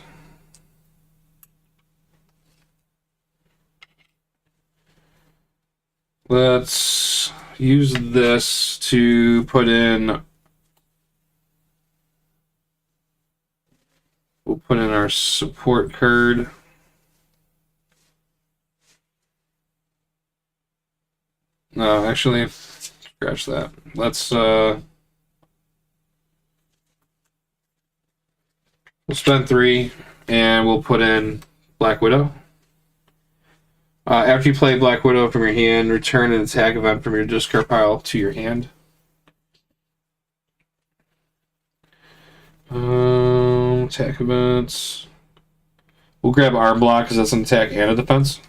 [SPEAKER 1] Let's use this to put in. We'll put in our support card. No, actually, scratch that. Let's we'll spend 3 and we'll put in Black Widow. After you play Black Widow from your hand, return an attack event from your discard pile to your hand. Attack events. We'll grab Arm Block because that's an attack and a defense.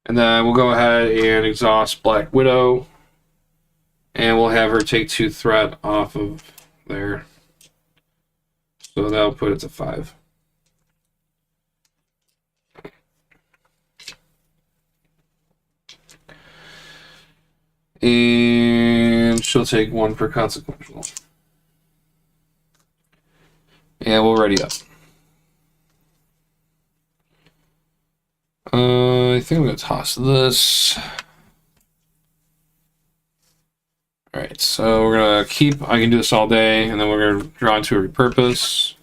[SPEAKER 1] And then we'll go ahead and exhaust Black Widow. And we'll have her take 2 threat off of there. So that'll put it to 5. And she'll take 1 for consequential. And we'll ready up. I think I'm going to toss this. Alright, so we're going to keep, I can do this all day, and then we're going to draw into a repurpose.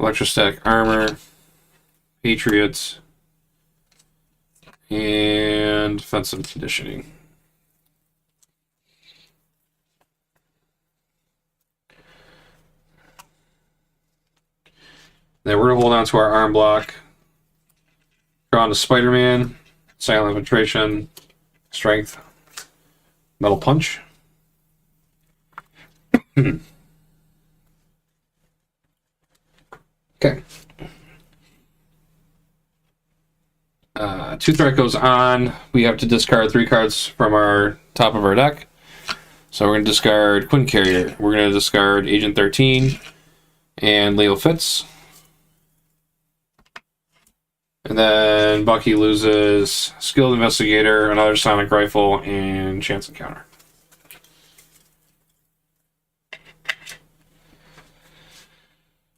[SPEAKER 1] Electrostatic Armor, Patriots, and Defensive Conditioning. Then we're going to hold on to our Arm Block. Draw into Spider-Man, Silent Infiltration, Strength, Metal Punch. Okay. 2 threat goes on. We have to discard 3 cards from our top of our deck. So we're going to discard Quinn Carrier. We're going to discard Agent 13 and Leo Fitz. And then Bucky loses Skilled Investigator, another Sonic Rifle, and Chance Encounter.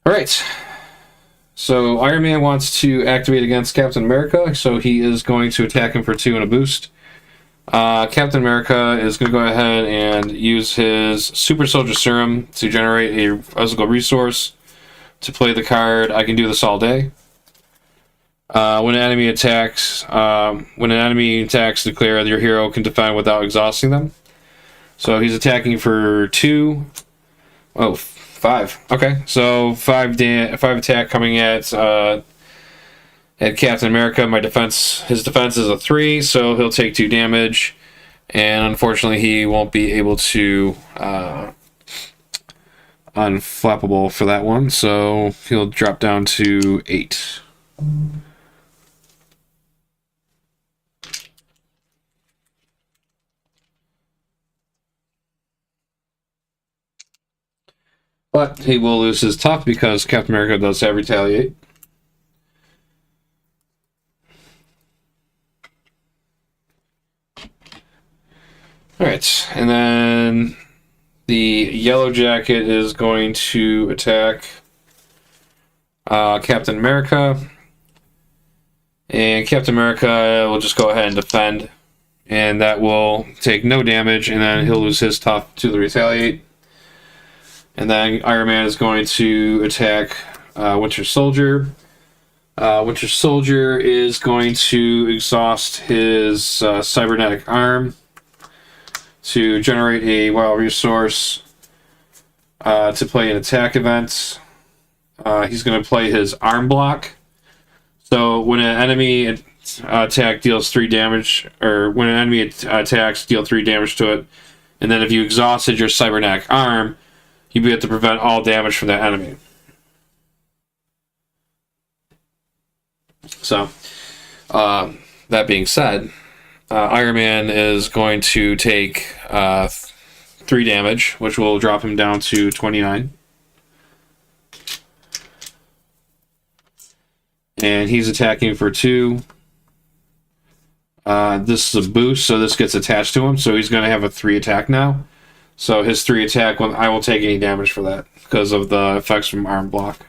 [SPEAKER 1] Alright. So Iron Man wants to activate against Captain America, so he is going to attack him for 2 and a boost. Captain America is going to go ahead and use his Super Soldier Serum to generate a physical resource to play the card I Can Do This All Day. When an enemy attacks, declare that your hero can defend without exhausting them. So he's attacking for 2. Oh, 5. Okay, so 5 attack coming at Captain America. His defense is a 3, so he'll take 2 damage, and unfortunately he won't be able to unflappable for that one. So he'll drop down to 8. But he will lose his tough because Captain America does have retaliate. Alright, and then the Yellow Jacket is going to attack Captain America. And Captain America will just go ahead and defend. And that will take no damage, and then he'll lose his tough to the retaliate. And then Iron Man is going to attack Winter Soldier. Winter Soldier is going to exhaust his cybernetic arm to generate a wild resource to play an attack event. He's going to play his arm block. So when an enemy attack deals 3 damage, or when an enemy attacks, deal 3 damage to it. And then if you exhausted your cybernetic arm, you'd be able to prevent all damage from that enemy. So, that being said, Iron Man is going to take 3 damage, which will drop him down to 29. And he's attacking for 2. This is a boost, so this gets attached to him, so he's going to have a 3 attack now. So his 3 attack, I won't take any damage for that because of the effects from arm block.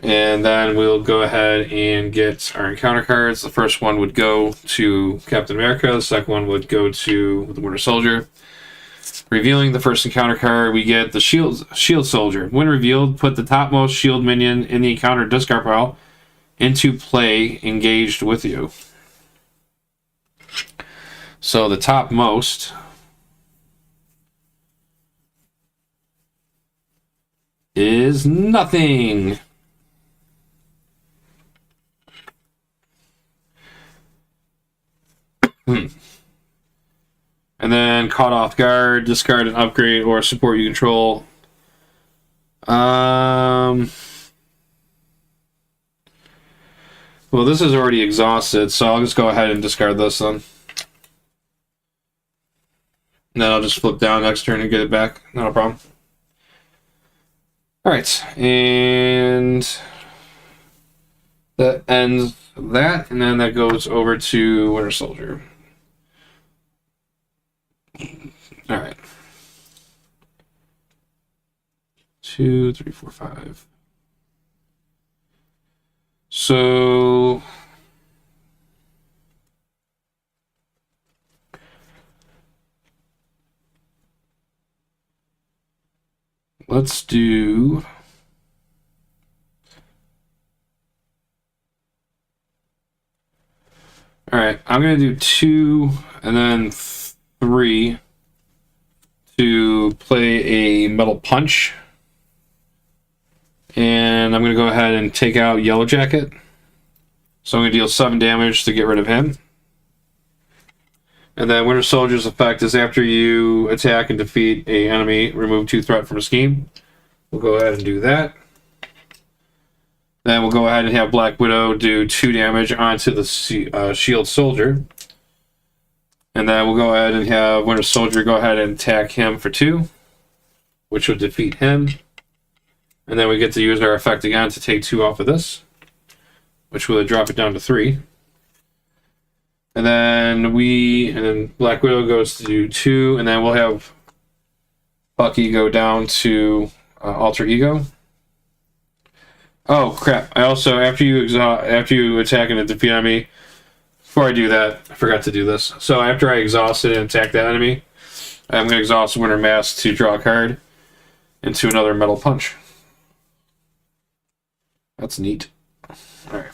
[SPEAKER 1] And then we'll go ahead and get our encounter cards. The first one would go to Captain America. The second one would go to the Winter Soldier. Revealing the first encounter card, we get the Shield Soldier. When revealed, put the topmost shield minion in the encounter discard pile into play engaged with you. So the topmost is nothing. And then caught off guard, discard an upgrade or support you control. Well, this is already exhausted, so I'll just go ahead and discard this then. And then I'll just flip down next turn and get it back. Not a problem. Alright, and that ends that, and then that goes over to Winter Soldier. Alright. 2, 3, 4, 5. So let's do Alright, I'm going to do 2 and then 3 to play a Metal Punch. And I'm going to go ahead and take out Yellow Jacket. So I'm going to deal 7 damage to get rid of him. And then Winter Soldier's effect is after you attack and defeat an enemy, remove 2 threat from a scheme. We'll go ahead and do that. Then we'll go ahead and have Black Widow do 2 damage onto the Shield Soldier. And then we'll go ahead and have Winter Soldier go ahead and attack him for 2, which will defeat him. And then we get to use our effect again to take 2 off of this, which will drop it down to 3. And then Black Widow goes to do 2, and then we'll have Bucky go down to Alter Ego. Oh crap! I also, after you attack and defeat an enemy, before I do that, I forgot to do this. So after I exhaust it and attack that enemy, I'm going to exhaust Winter Mask to draw a card into another Metal Punch. That's neat. Alright.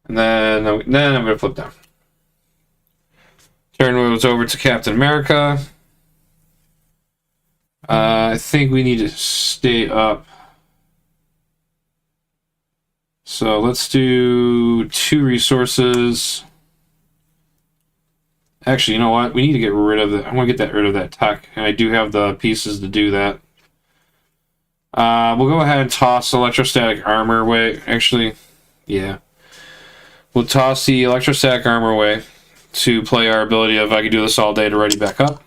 [SPEAKER 1] And then I'm going to flip down. Turn moves over to Captain America. I think we need to stay up. So let's do 2 resources. Actually, you know what? We need to get rid of it. I want to get rid of that tech, and I do have the pieces to do that. We'll go ahead and toss electrostatic armor away. Actually, yeah. We'll toss the electrostatic armor away to play our ability of I can do this all day to ready back up.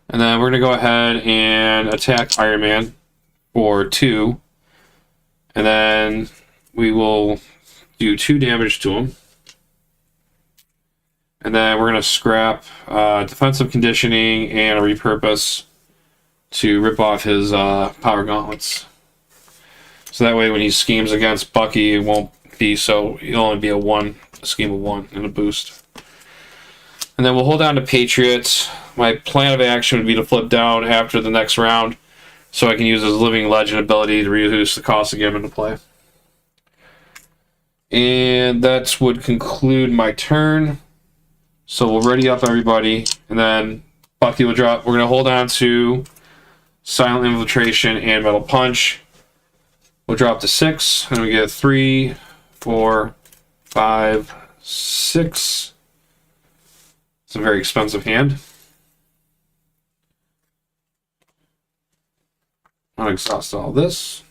[SPEAKER 1] And then we're going to go ahead and attack Iron Man for 2. And then we will do 2 damage to him. And then we're going to scrap defensive conditioning and a repurpose to rip off his power gauntlets. So that way when he schemes against Bucky, it won't be so, it'll only be a scheme of 1 and a boost. And then we'll hold down to Patriot. My plan of action would be to flip down after the next round, so I can use his Living Legend ability to reduce the cost of getting him into play. And that would conclude my turn. So we'll ready up everybody, and then Bucky will drop. We're going to hold on to Silent Infiltration and Metal Punch. We'll drop to 6, and we get 3, 4, 5, 6. It's a very expensive hand. I'll exhaust all this.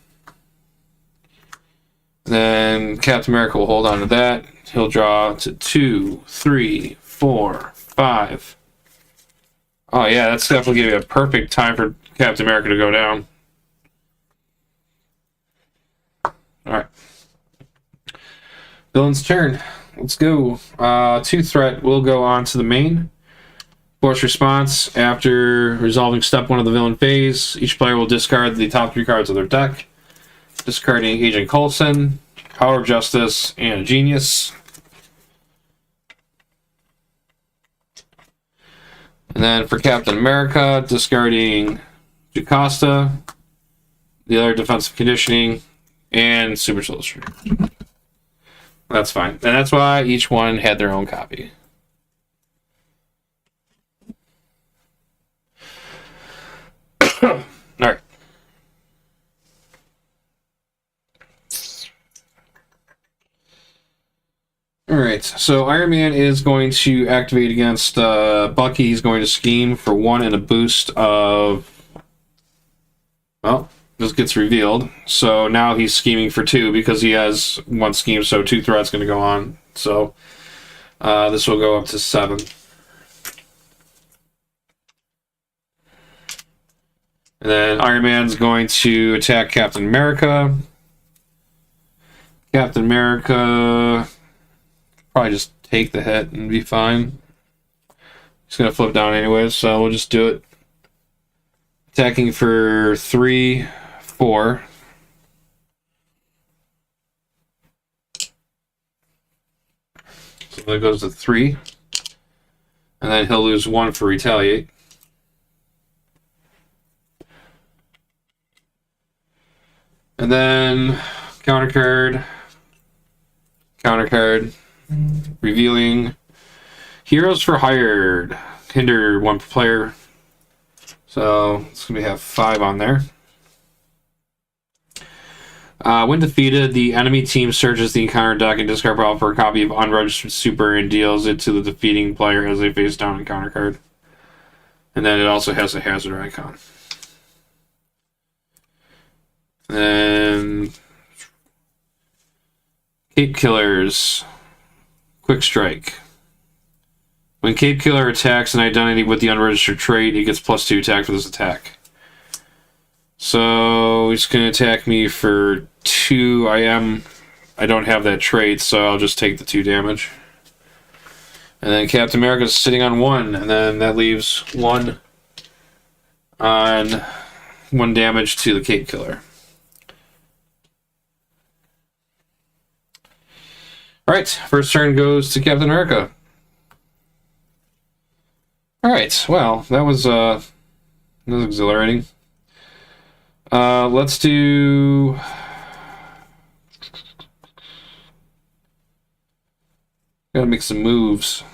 [SPEAKER 1] Then Captain America will hold on to that. He'll draw to 2, 3, 4, 5. Oh yeah, that's definitely going to be a perfect time for Captain America to go down. Alright. Villain's turn. Let's go. 2 threat will go on to the main. Force response. After resolving step 1 of the villain phase, each player will discard the top 3 cards of their deck. Discarding Agent Coulson, Power of Justice, and Genius. And then for Captain America, discarding Jocasta, the other defensive conditioning, and Super Soldier. That's fine. And that's why each one had their own copy. Alright. Alright, so Iron Man is going to activate against Bucky. He's going to scheme for 1 and a boost of... Well, this gets revealed. So now he's scheming for 2 because he has 1 scheme, so 2 threats going to go on. So this will go up to 7. And then Iron Man's going to attack Captain America. Captain America... Probably just take the hit and be fine. He's going to flip down anyways, so we'll just do it. Attacking for 3, 4. So that goes to 3. And then he'll lose 1 for retaliate. And then counter card. Revealing Heroes for Hired. Hinder 1 player. So it's going to have 5 on there. When defeated, the enemy team searches the encounter deck and discard pile for a copy of Unregistered Super and deals it to the defeating player as they face down encounter card. And then it also has a hazard icon. And Cape Killers. Quick Strike. When Cape Killer attacks an identity with the unregistered trait, it gets +2 attack for this attack. So he's going to attack me for 2. I don't have that trait, so I'll just take the 2 damage. And then Captain America's sitting on 1, and then that leaves 1 on 1 damage to the Cape Killer. Alright, first turn goes to Captain America. Alright, well, that was exhilarating. Let's do... Gotta make some moves.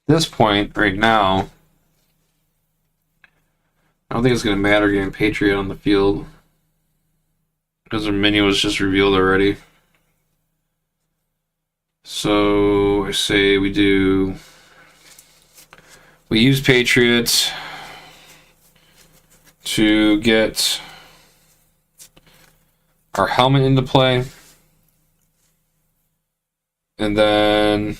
[SPEAKER 1] This point, right now, I don't think it's going to matter getting Patriot on the field because their menu was just revealed already. So I say we use Patriot to get our helmet into play, and then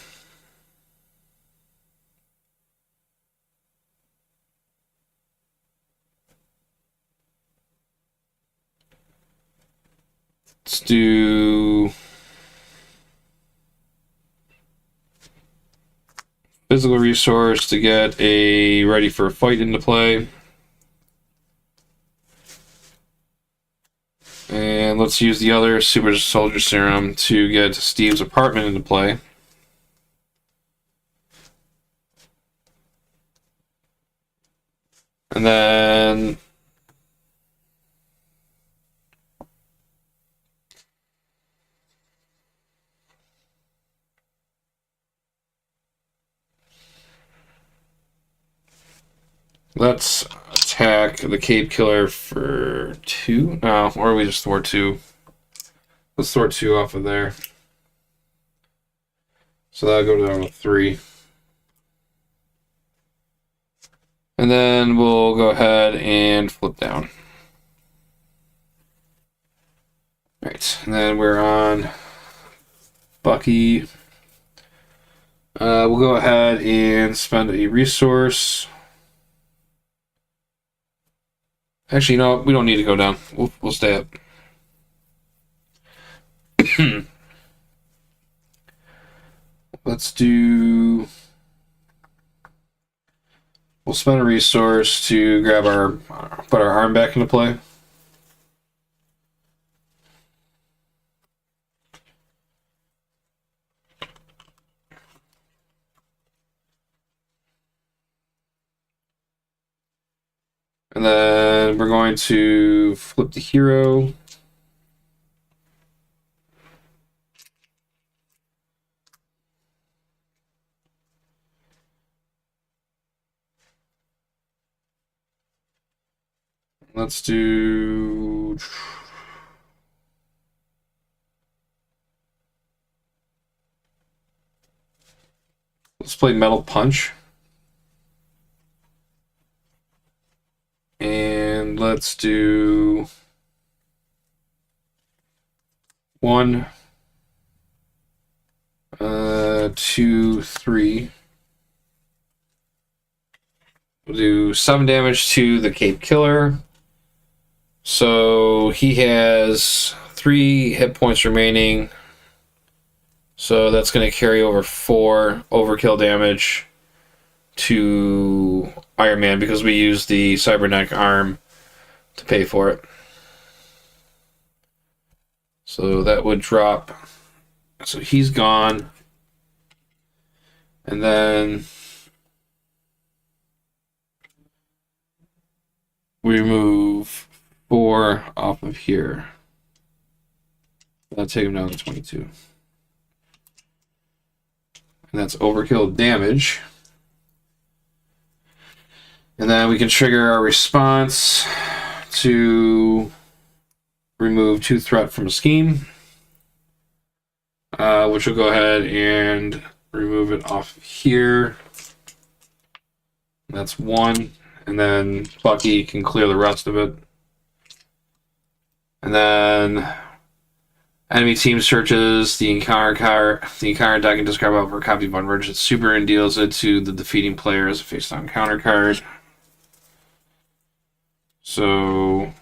[SPEAKER 1] let's do physical resource to get a ready for a fight into play. And let's use the other Super Soldier Serum to get Steve's apartment into play. And then let's attack the Cape Killer for 2. Or we just throw 2. Let's throw 2 off of there. So that'll go down to 3. And then we'll go ahead and flip down. Alright, and then we're on Bucky. We'll go ahead and spend a resource. Actually, no, we don't need to go down. We'll stay up. Let's do... We'll spend a resource to grab put our arm back into play. And then we're going to flip the hero. Let's do... Let's play Metal Punch. And let's do 1, 2, 3. We'll do 7 damage to the Cape Killer. So he has 3 hit points remaining. So that's going to carry over 4 overkill damage to Iron Man because we used the cybernetic arm to pay for it. So that would drop. So he's gone. And then we remove 4 off of here. That'll take him down to 22. And that's overkill damage. And then we can trigger our response to remove 2 threat from a scheme, which will go ahead and remove it off of here. That's 1, and then Bucky can clear the rest of it. And then enemy team searches the encounter card. The encounter deck can describe over a copy of Unverged Super and deals it to the defeating player as a face-down counter card. So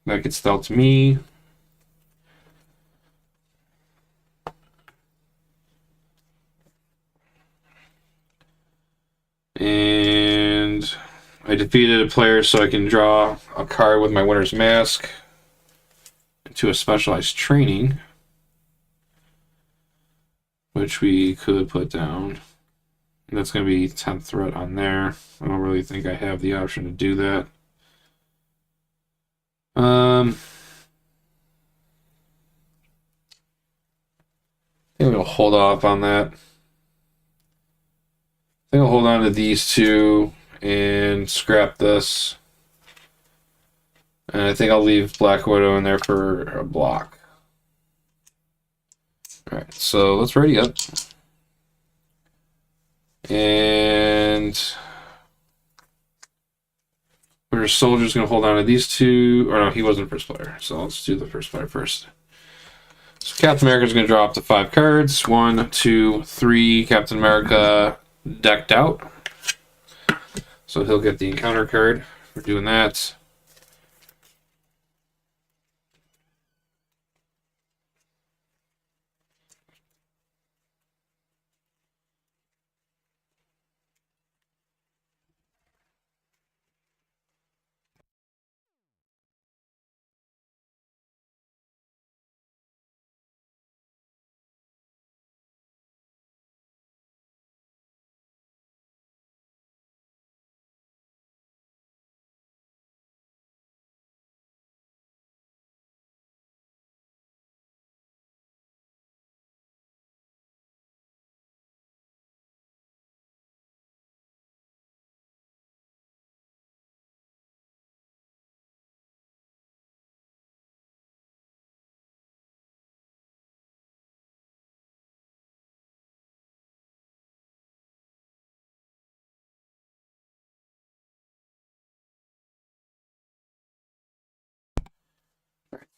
[SPEAKER 1] that gets dealt to me. And I defeated a player so I can draw a card with my Winner's Mask into a specialized training, which we could put down. And that's going to be 10th threat on there. I don't really think I have the option to do that. I think we'll hold off on that. I think I'll hold on to these 2 and scrap this. And I think I'll leave Black Widow in there for a block. Alright, so let's ready up. And Winter Soldier's going to hold on to these 2. Or no, he wasn't first player. So let's do the first player first. So Captain America's going to draw up to 5 cards. 1, 2, 3. Captain America decked out. So he'll get the encounter card for doing that.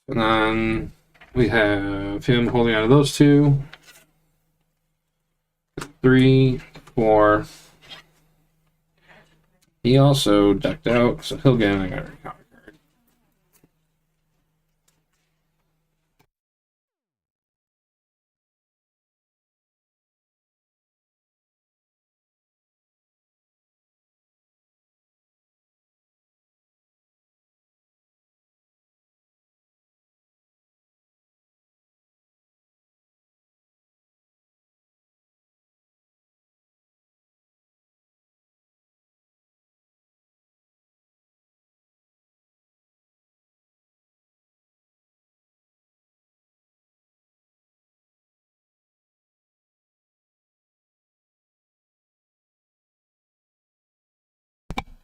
[SPEAKER 1] And then we have him holding on to those 2. 3, 4. He also decked out, so he'll get another counter card.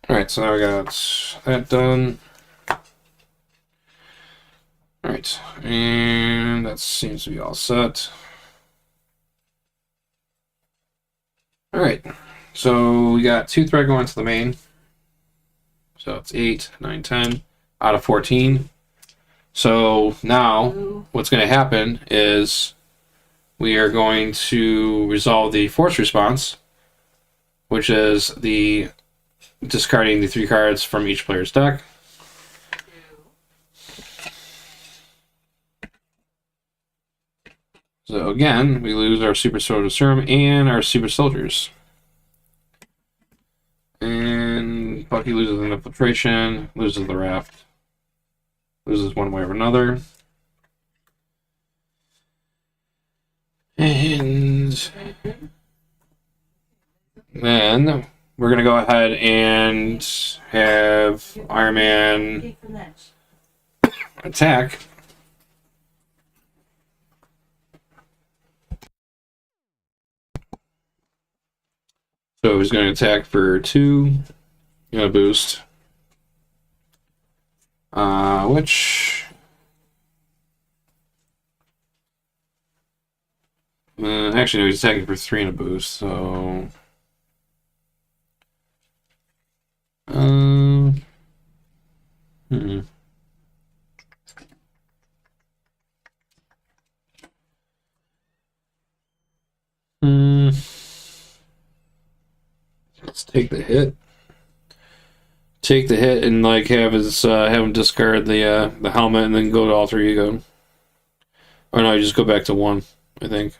[SPEAKER 1] Alright, so now we got that done. Alright, and that seems to be all set. Alright, so we got 2 thread going to the main. So it's 8, 9, 10 out of 14. So now what's going to happen is we are going to resolve the force response, which is the discarding the 3 cards from each player's deck. So again, we lose our Super Soldier Serum and our Super Soldiers. And Bucky loses an infiltration, loses the raft, loses one way or another. And then we're going to go ahead and have Iron Man attack. So he's going to attack for 2, going to boost. Which... actually, no, he's attacking for 3 and a boost, so... Let's take the hit. Take the hit and like have him discard the helmet and then go to alter ego. Or no, you just go back to 1, I think.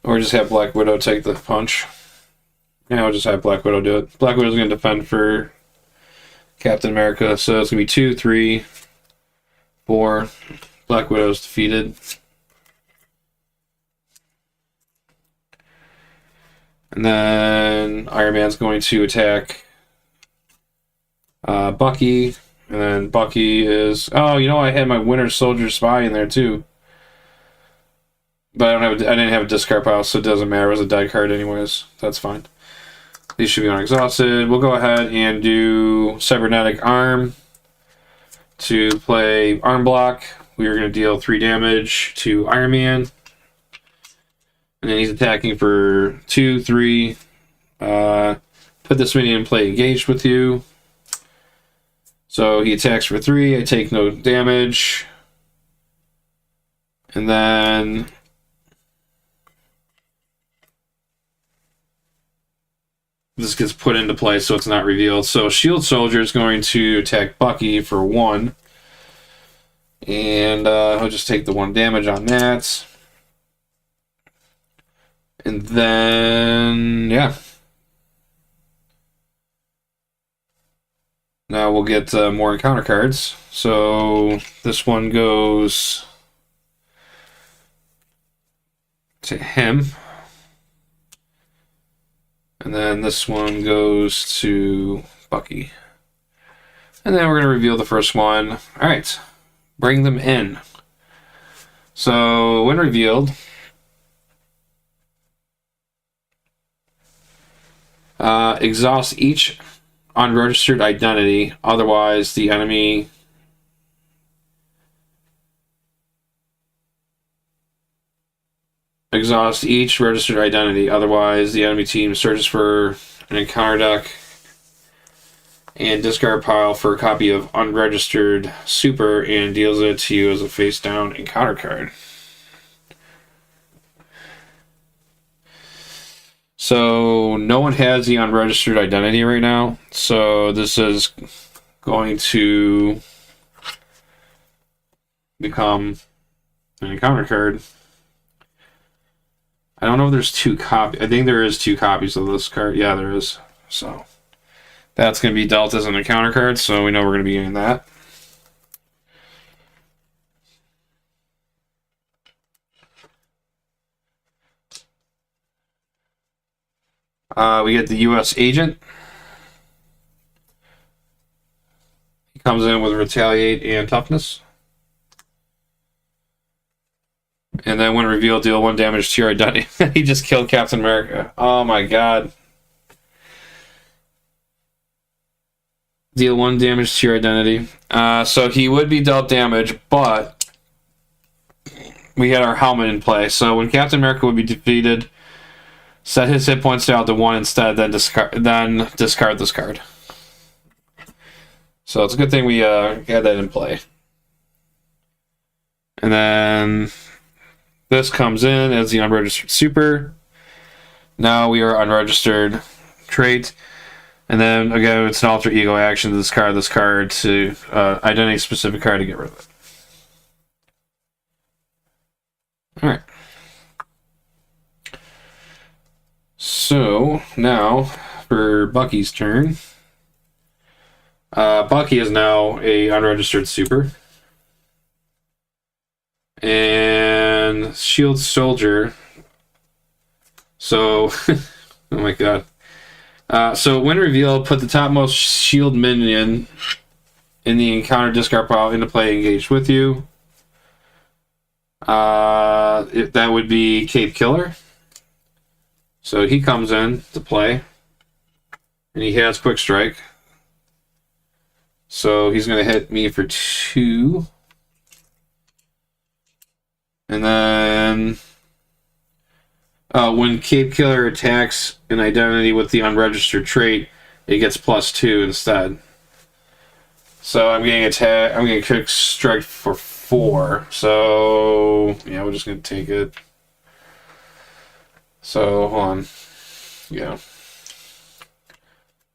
[SPEAKER 1] Or just have Black Widow take the punch. Yeah, I'll just have Black Widow do it. Black Widow's going to defend for Captain America, so it's going to be 2, 3, 4. Black Widow's defeated. And then Iron Man's going to attack Bucky. And then Bucky is... Oh, you know, I had my Winter Soldier Spy in there too. But I didn't have a discard pile, so it doesn't matter. It was a dead card anyways. That's fine. These should be unexhausted. We'll go ahead and do Cybernetic Arm to play Arm Block. We are going to deal 3 damage to Iron Man. And then he's attacking for 2, 3. Put this minion in play engaged with you. So he attacks for 3. I take no damage. And then... this gets put into play so it's not revealed. So Shield Soldier is going to attack Bucky for 1. And he'll just take the 1 damage on that. And then, yeah. Now we'll get more encounter cards. So this one goes to him. And then this one goes to Bucky. And then we're going to reveal the first one. All right. Bring them in. So when revealed... exhaust each unregistered identity, otherwise the enemy exhaust each registered identity, otherwise the enemy team searches for an encounter deck and discard pile for a copy of unregistered super and deals it to you as a face down encounter card. So no one has the unregistered identity right now. So this is going to become an encounter card. I don't know if there's two copies. I think there is two copies of this card. Yeah, there is. So that's going to be dealt as an encounter card. So we know we're going to be getting that. We get the U.S. agent. He comes in with retaliate and toughness. And then when revealed, deal 1 damage to your identity. He just killed Captain America. Oh my god. Deal 1 damage to your identity. So he would be dealt damage, but we had our helmet in play. So when Captain America would be defeated, set his hit points down to 1 instead, then discard this card. So it's a good thing we had that in play. And then this comes in as the unregistered super. Now we are unregistered trait. And then again, it's an alter ego action to discard this card to identity specific card to get rid of it. Alright. So now for Bucky's turn. Bucky is now a unregistered super. And shield soldier. So oh my god. So when revealed, put the topmost shield minion in the encounter discard pile into play engaged with you. That would be Cape Killer. So he comes in to play. And he has Quick Strike. So he's going to hit me for 2. And then when Cape Killer attacks an identity with the unregistered trait, it gets +2 instead. So I'm getting Quick Strike for 4. So yeah, we're just gonna take it. So hold on. Yeah.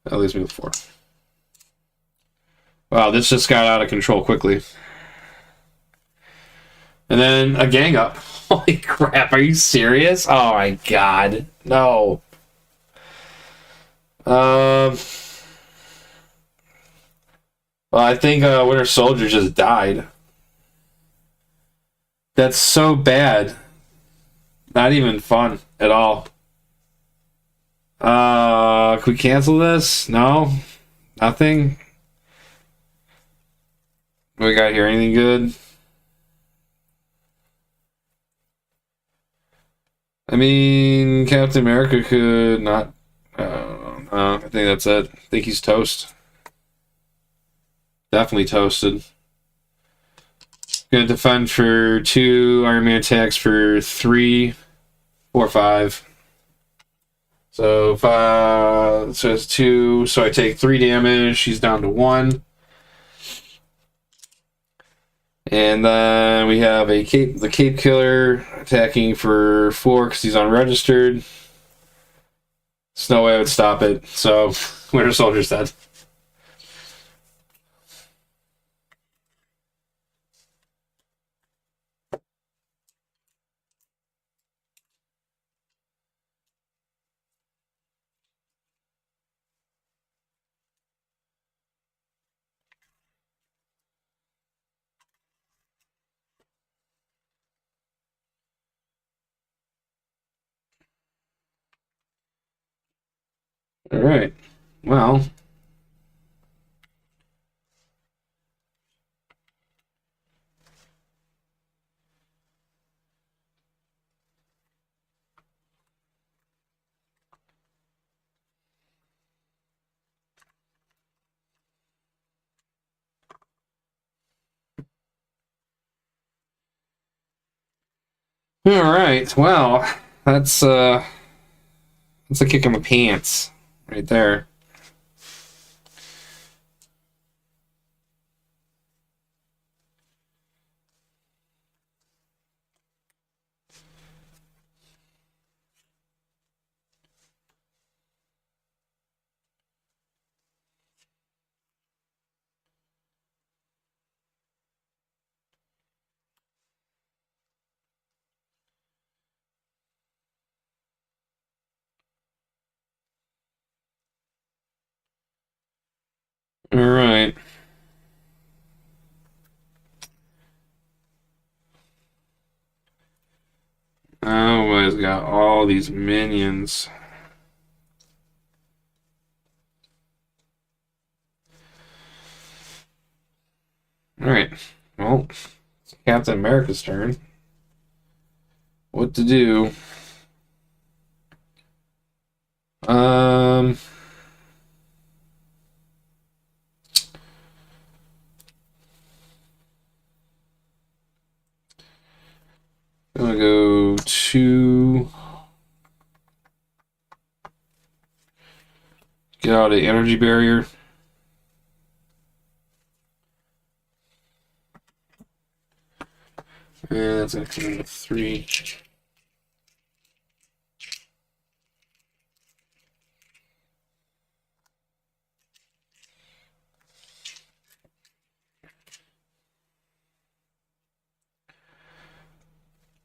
[SPEAKER 1] That leaves me with 4. Wow, this just got out of control quickly. And then a gang up. Holy crap, are you serious? Oh my god. No. Well, I think Winter Soldier just died. That's so bad. Not even fun at all. Can we cancel this? No? Nothing? What we got here? Anything good? I mean, Captain America could not... I think that's it. I think he's toast. Definitely toasted. Gonna defend for 2 Iron Man attacks for 3, 4, 5. So 5, so it's 2. So I take 3 damage. She's down to 1. And then we have the Cape Killer attacking for 4 because he's unregistered. There's no way I would stop it. So Winter Soldier's dead. All right. Well. All right. Well, that's a kick in the pants right there. Alright. Oh, he's got all these minions. Alright. Well, it's Captain America's turn. What to do? I'm gonna go to get out of the energy barrier. And that's gonna come in with 3.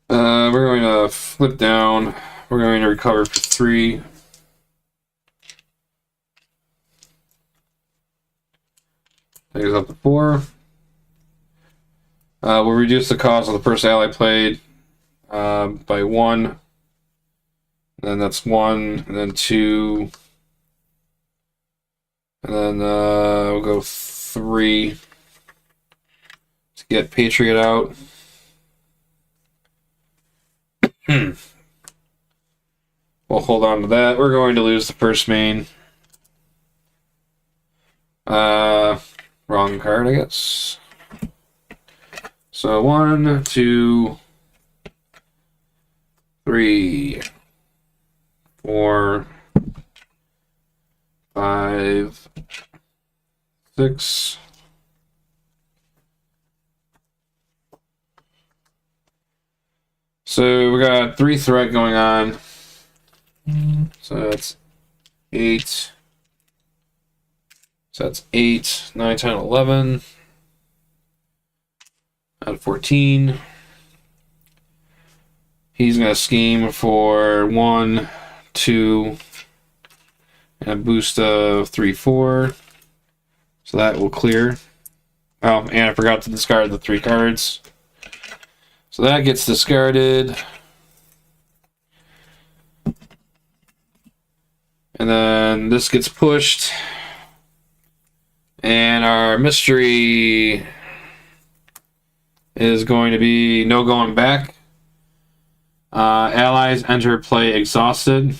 [SPEAKER 1] We're going to flip down. We're going to recover for 3. Takes up to 4. We'll reduce the cost of the first ally played by 1. And then that's 1, and then 2. And then we'll go 3 to get Patriot out. We'll hold on to that. We're going to lose the first main. Wrong card, I guess. So 1, 2, 3, 4, 5, 6. So we got 3 threat going on. So that's 8. So that's 8, 9, 10, 11. Out of 14. He's going to scheme for 1, 2, and a boost of 3, 4. So that will clear. Oh, and I forgot to discard the 3 cards. So that gets discarded. And then this gets pushed. And our mystery is going to be no going back. Allies enter play exhausted.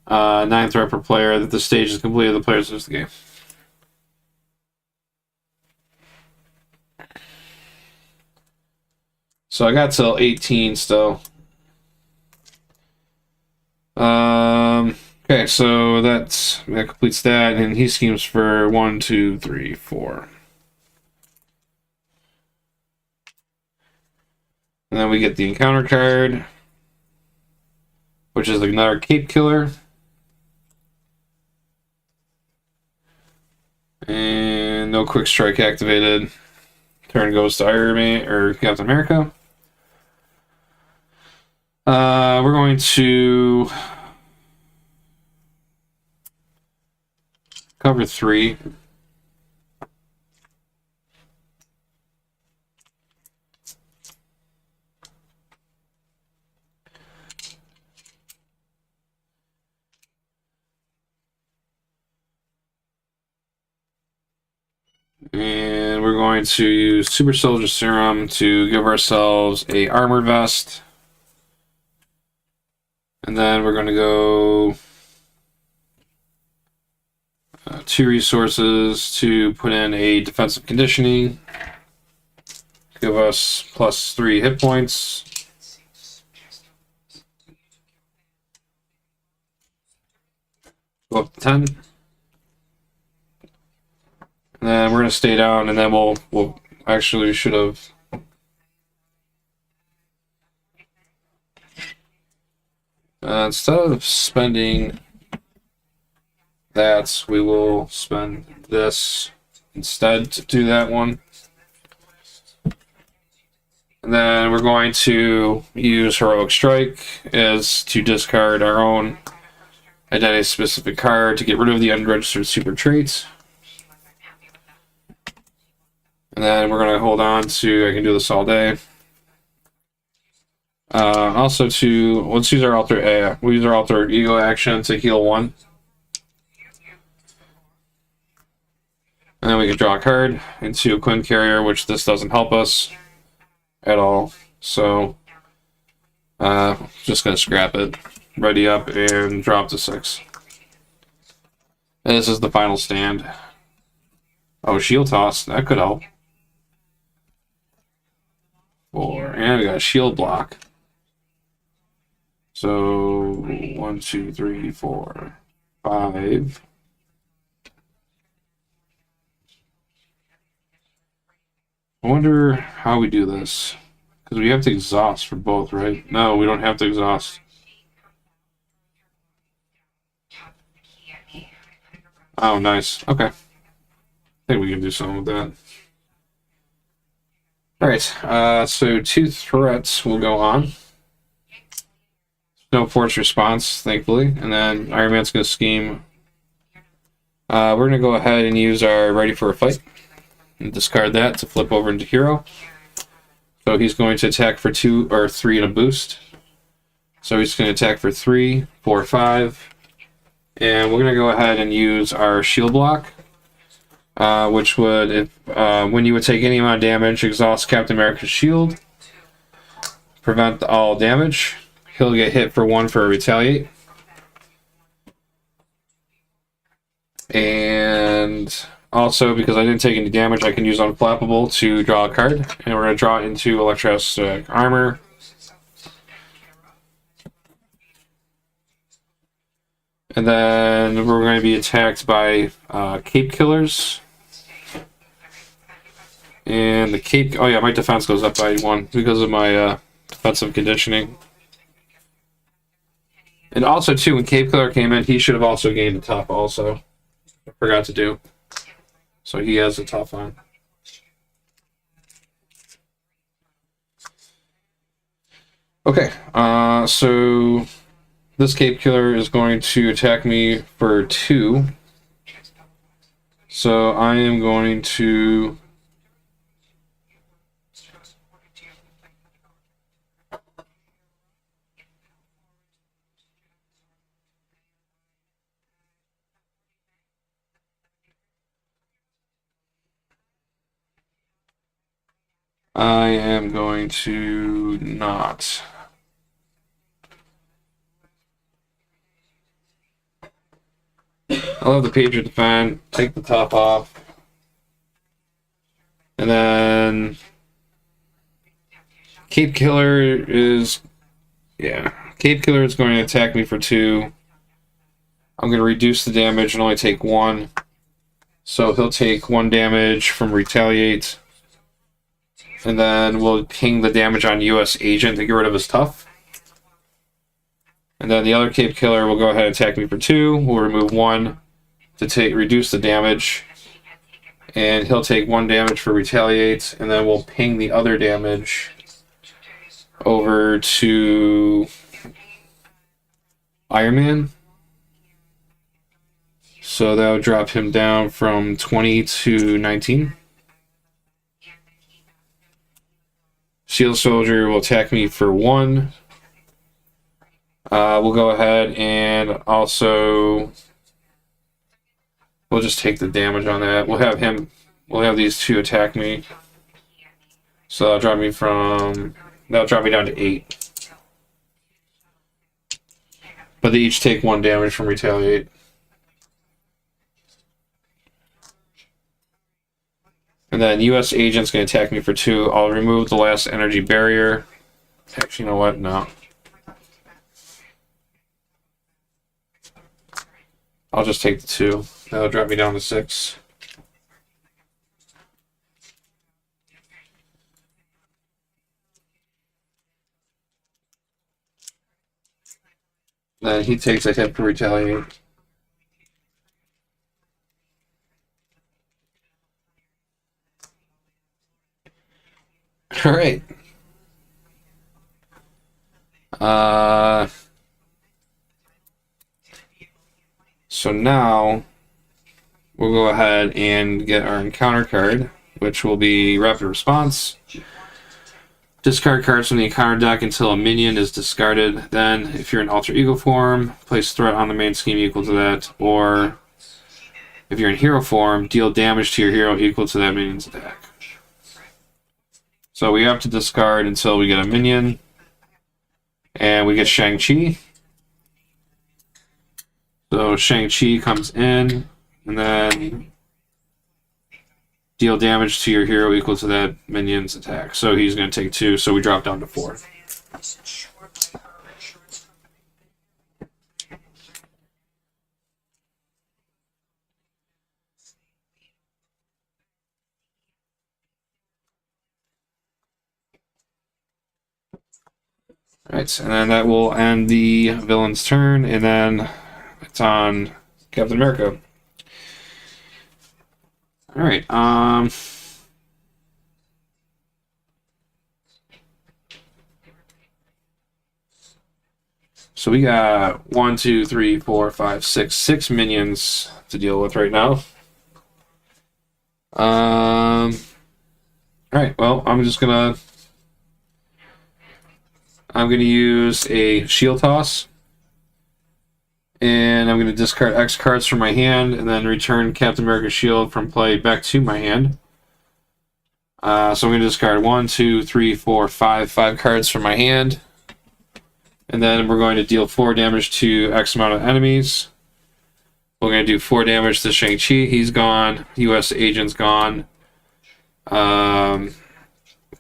[SPEAKER 1] 9 threat per player. That the stage is completed, the players lose the game. So I got till 18 still. Okay, so that completes that, and he schemes for 1, 2, 3, 4. And then we get the encounter card, which is another cape killer. And no quick strike activated. Turn goes to Iron Man or Captain America. We're going to cover 3. And we're going to use Super Soldier Serum to give ourselves a armor vest. And then we're going to go 2 resources to put in a defensive conditioning. Give us plus 3 hit points. Go up to 10. And then we're going to stay down, and then we'll actually we should have. Instead of spending that, we will spend this instead to do that one. And then we're going to use Heroic Strike as to discard our own identity-specific card to get rid of the unregistered super traits. And then we're going to hold on to, I can do this all day. Also let's use our we'll use our alter ego action to heal 1. And then we can draw a card into a Quinn Carrier, which this doesn't help us at all. So, just going to scrap it. Ready up and drop to 6. And this is the final stand. Oh, shield toss. That could help. 4. And we got a shield block. So, 1, 2, 3, 4, 5. I wonder how we do this. Because we have to exhaust for both, right? No, we don't have to exhaust. Oh, nice. Okay. I think we can do something with that. Alright, so 2 threats will go on. No force response, thankfully. And then Iron Man's going to scheme. We're going to go ahead and use our Ready for a Fight. And discard that to flip over into Hero. So he's going to attack for 2 or 3 in a boost. So he's going to attack for 3, 4, 5. And we're going to go ahead and use our shield block. Which would, when you would take any amount of damage, exhaust Captain America's shield. Prevent all damage. He'll get hit for 1 for a retaliate. And also, because I didn't take any damage, I can use Unflappable to draw a card. And we're going to draw it into Electrostic Armor. And then we're going to be attacked by Cape Killers. And the Cape... Oh yeah, my defense goes up by 1 because of my defensive conditioning. And also, too, when Cape Killer came in, he should have also gained a top also. I forgot to do. So he has a top on. Okay, so this Cape Killer is going to attack me for 2. So I am going to... I am going to not. I'll have the Patriot defend, take the top off, and then Cape Killer is, Cape Killer is going to attack me for 2. I'm going to reduce the damage and only take 1. So he'll take 1 damage from Retaliate. And then we'll ping the damage on US Agent to get rid of his tough. And then the other Cape Killer will go ahead and attack me for 2. We'll remove 1 to reduce the damage. And he'll take 1 damage for Retaliate. And then we'll ping the other damage over to Iron Man. So that would drop him down from 20 to 19. Shield Soldier will attack me for 1. We'll go ahead and also we'll just take the damage on that. We'll have these 2 attack me. So that'll drop me down to 8. But they each take 1 damage from Retaliate. And then US Agent's going to attack me for 2. I'll remove the last energy barrier. Actually, you know what? No. I'll just take the 2. That'll drop me down to 6. Then he takes a hit for Retaliate. All right. So now we'll go ahead and get our encounter card which will be rapid response. Discard cards from the encounter deck until a minion is discarded. Then, if you're in alter ego form, place threat on the main scheme equal to that. Or, if you're in hero form, deal damage to your hero equal to that minion's attack. So we have to discard until we get a minion. And we get Shang-Chi. So Shang-Chi comes in, and then deal damage to your hero equal to that minion's attack. So he's going to take 2, so we drop down to 4. Alright, and then that will end the villain's turn, and then it's on Captain America. Alright, so we got 1, 2, 3, 4, 5, 6 minions to deal with right now. Alright, well, I'm gonna use a shield toss. And I'm going to discard X cards from my hand and then return Captain America's shield from play back to my hand. So I'm going to discard 1, 2, 3, 4, 5 cards from my hand. And then we're going to deal 4 damage to X amount of enemies. We're going to do 4 damage to Shang-Chi. He's gone. US Agent's gone.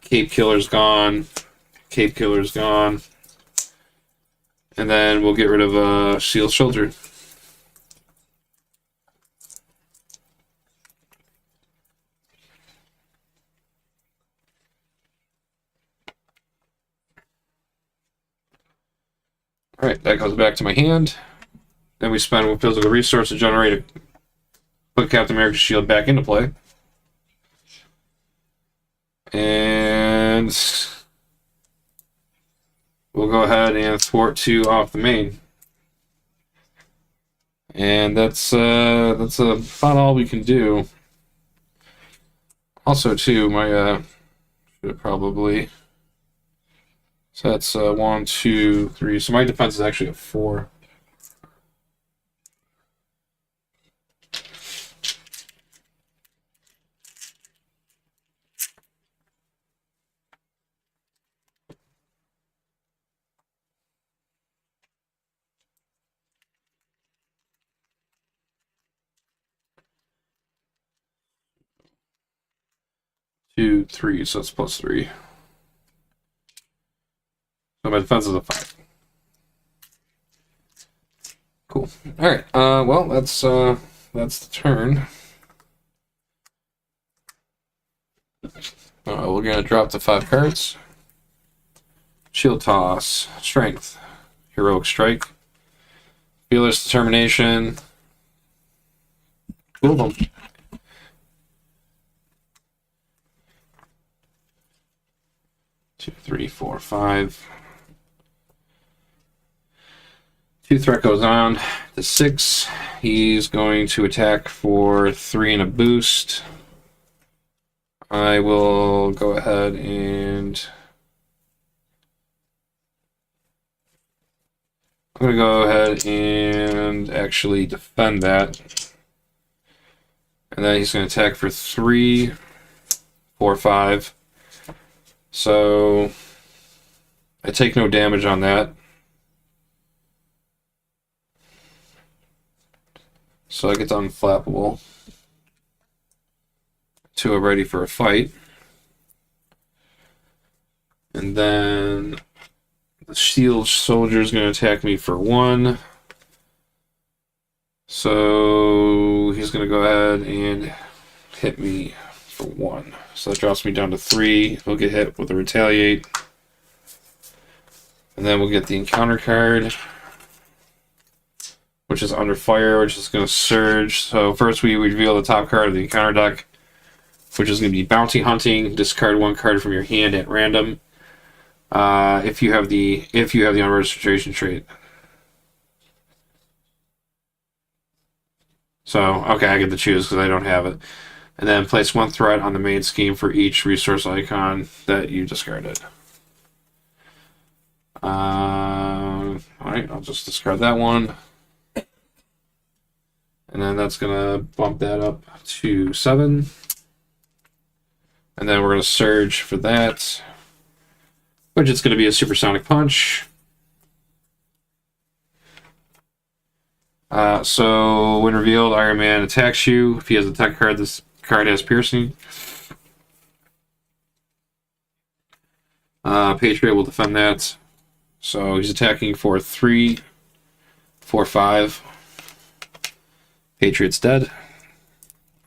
[SPEAKER 1] Cape Killer's gone. Cape Killer's gone. And then we'll get rid of Shield Soldier. Alright, that goes back to my hand. Then we spend a physical resource to put Captain America's shield back into play. And we'll go ahead and thwart 2 off the main. And that's about all we can do. Also, too, my should probably. So that's 1, 2, 3. So my defense is actually a 4. Two, 3, so it's +3. So my defense is a 5. Cool. All right. Well, that's the turn. We're gonna drop the 5 cards. Shield toss, strength, heroic strike, fearless determination. Cool them. Two, 3, 4, 5. 2 threat goes on to 6. He's going to attack for 3 and a boost. I will go ahead and I'm going to go ahead and actually defend that. And then he's going to attack for 3, 4, 5. So I take no damage on that. So I get to unflappable. 2 are ready for a fight. And then the shield soldier is going to attack me for 1. So he's going to go ahead and hit me for 1. So that drops me down to 3. He'll get hit with a retaliate. And then we'll get the encounter card, which is under fire, which is going to surge. So first we reveal the top card of the encounter deck, which is going to be bounty hunting. Discard 1 card from your hand at random. If you have the unregistration trait. So okay, I get to choose because I don't have it. And then place 1 threat on the main scheme for each resource icon that you discarded. Alright, I'll just discard that one. And then that's going to bump that up to 7. And then we're going to surge for that, which is going to be a supersonic punch. So when revealed, Iron Man attacks you. If he has a tech card, this card has piercing. Patriot will defend that. So he's attacking for 3, 4, 5. Patriot's dead.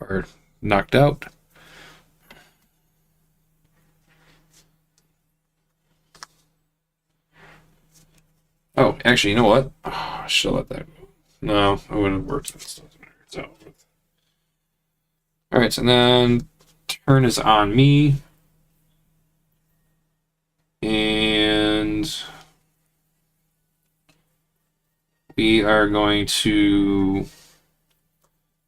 [SPEAKER 1] Or knocked out. Oh, actually, you know what? Oh, I should have let that go. No, it wouldn't have worked. Alright, and then turn is on me. And we are going to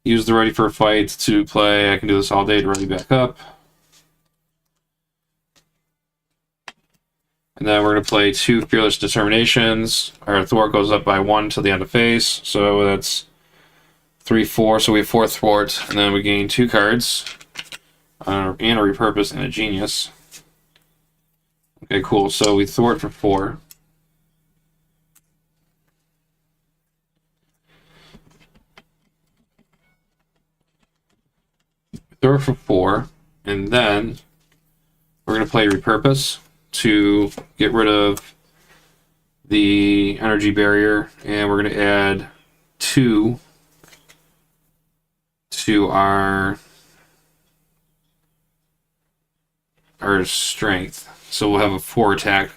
[SPEAKER 1] use the ready for a fight to play. I can do this all day to ready back up. And then we're going to play 2 Fearless Determinations. Our thwart goes up by 1 till the end of phase. So that's 3, 4. So we have 4 thwart. And then we gain 2 cards. And a repurpose and a genius. Okay, cool. So we thwart for 4. Thwart for 4. And then we're going to play repurpose to get rid of the energy barrier, and we're going to add 2 to our strength. So we'll have a 4 attack.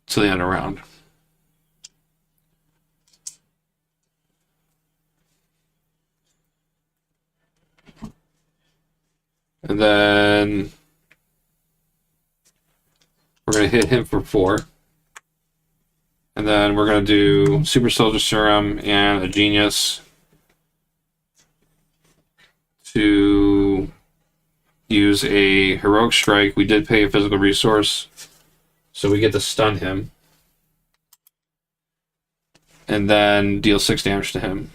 [SPEAKER 1] Till the end of the round. And then we're going to hit him for 4. And then we're going to do Super Soldier Serum and a Genius to use a Heroic Strike. We did pay a physical resource, so we get to stun him. And then deal 6 damage to him.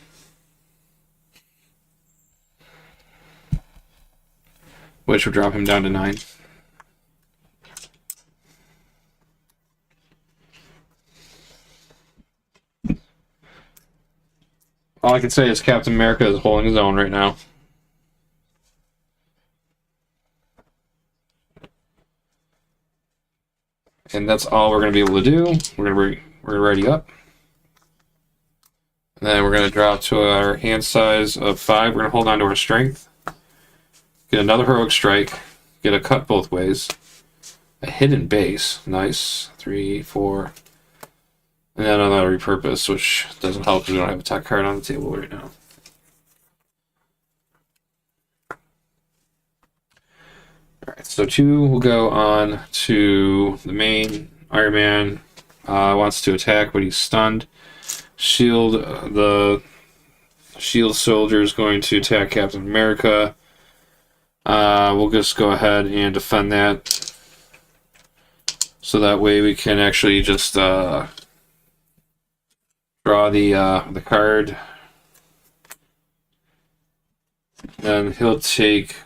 [SPEAKER 1] Which would drop him down to 9. All I can say is Captain America is holding his own right now. And that's all we're going to be able to do. We're going to ready up. And then we're going to drop to our hand size of 5. We're going to hold on to our strength. Get another Heroic Strike. Get a cut both ways. A hidden base. Nice. 3, 4. And then another repurpose, which doesn't help because we don't have a tech card on the table right now. Alright, so 2 will go on to the main. Iron Man wants to attack, but he's stunned. The Shield Soldier is going to attack Captain America. We'll just go ahead and defend that. So that way we can actually just draw the card. And he'll take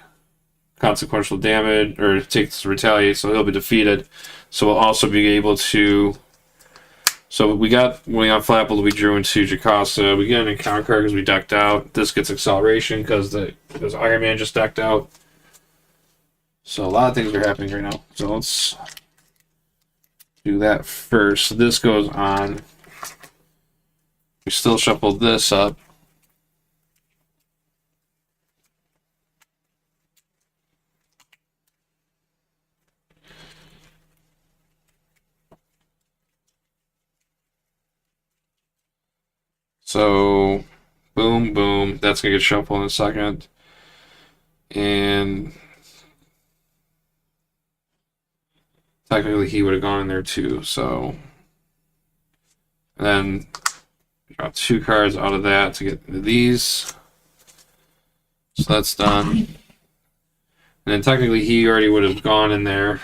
[SPEAKER 1] consequential damage, or takes retaliate, so he'll be defeated. So we'll also be able to. So when we got Flapple, we drew into Jacasa. We get an encounter card because we decked out. This gets acceleration because Iron Man just decked out. So a lot of things are happening right now. So let's do that first. This goes on. We still shuffled this up. So, boom, boom. That's going to get shuffled in a second. And technically he would have gone in there too, so. And then Draw 2 cards out of that to get into these. So that's done. And then technically he already would have gone in there.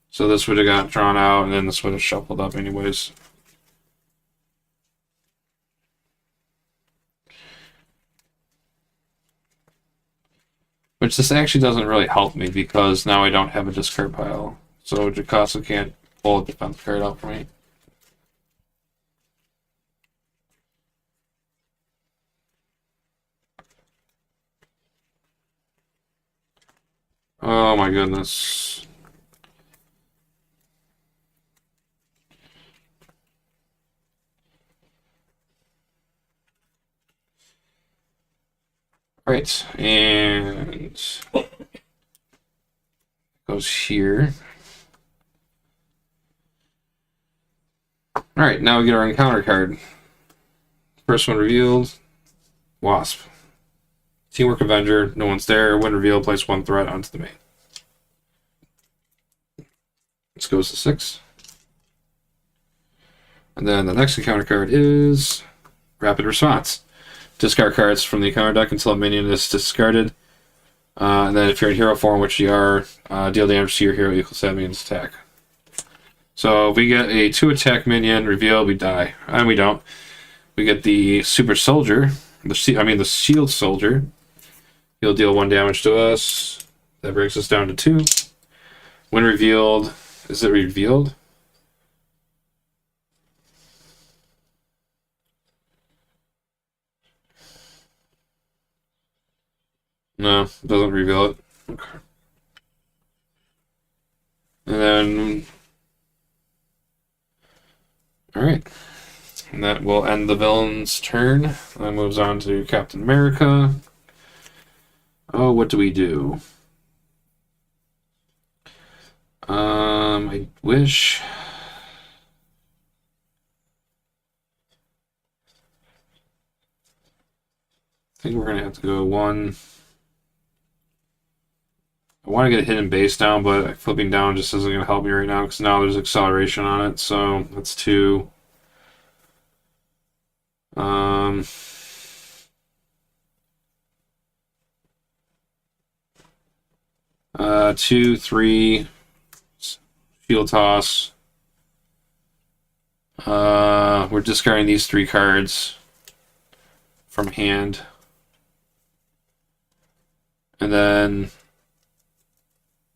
[SPEAKER 1] So this would have got drawn out, and then this would have shuffled up anyways. Which this actually doesn't really help me because now I don't have a discard pile. So Jacasa can't pull a defense card out for me. Oh my goodness. Right, and goes here. Alright, now we get our encounter card. First one revealed, Wasp. Teamwork Avenger, no one's there. When revealed, place 1 threat onto the main. This goes to 6. And then the next encounter card is Rapid Response. Discard cards from the encounter deck until a minion is discarded. And then if you're in hero form, which you are, deal damage to your hero equals that minion's attack. So if we get a 2 attack minion revealed, we die. And we don't. We get the Super Soldier, the Shield Soldier. He'll deal 1 damage to us. That brings us down to 2. When revealed, is it revealed? No, it doesn't reveal it. Okay. And then, alright. And that will end the villain's turn. That moves on to Captain America. Oh, what do we do? I wish. I think we're gonna have to go 1. I want to get a hidden base down, but flipping down just isn't gonna help me right now because now there's acceleration on it. So that's 2. 2, 3, field toss. We're discarding these 3 cards from hand. And then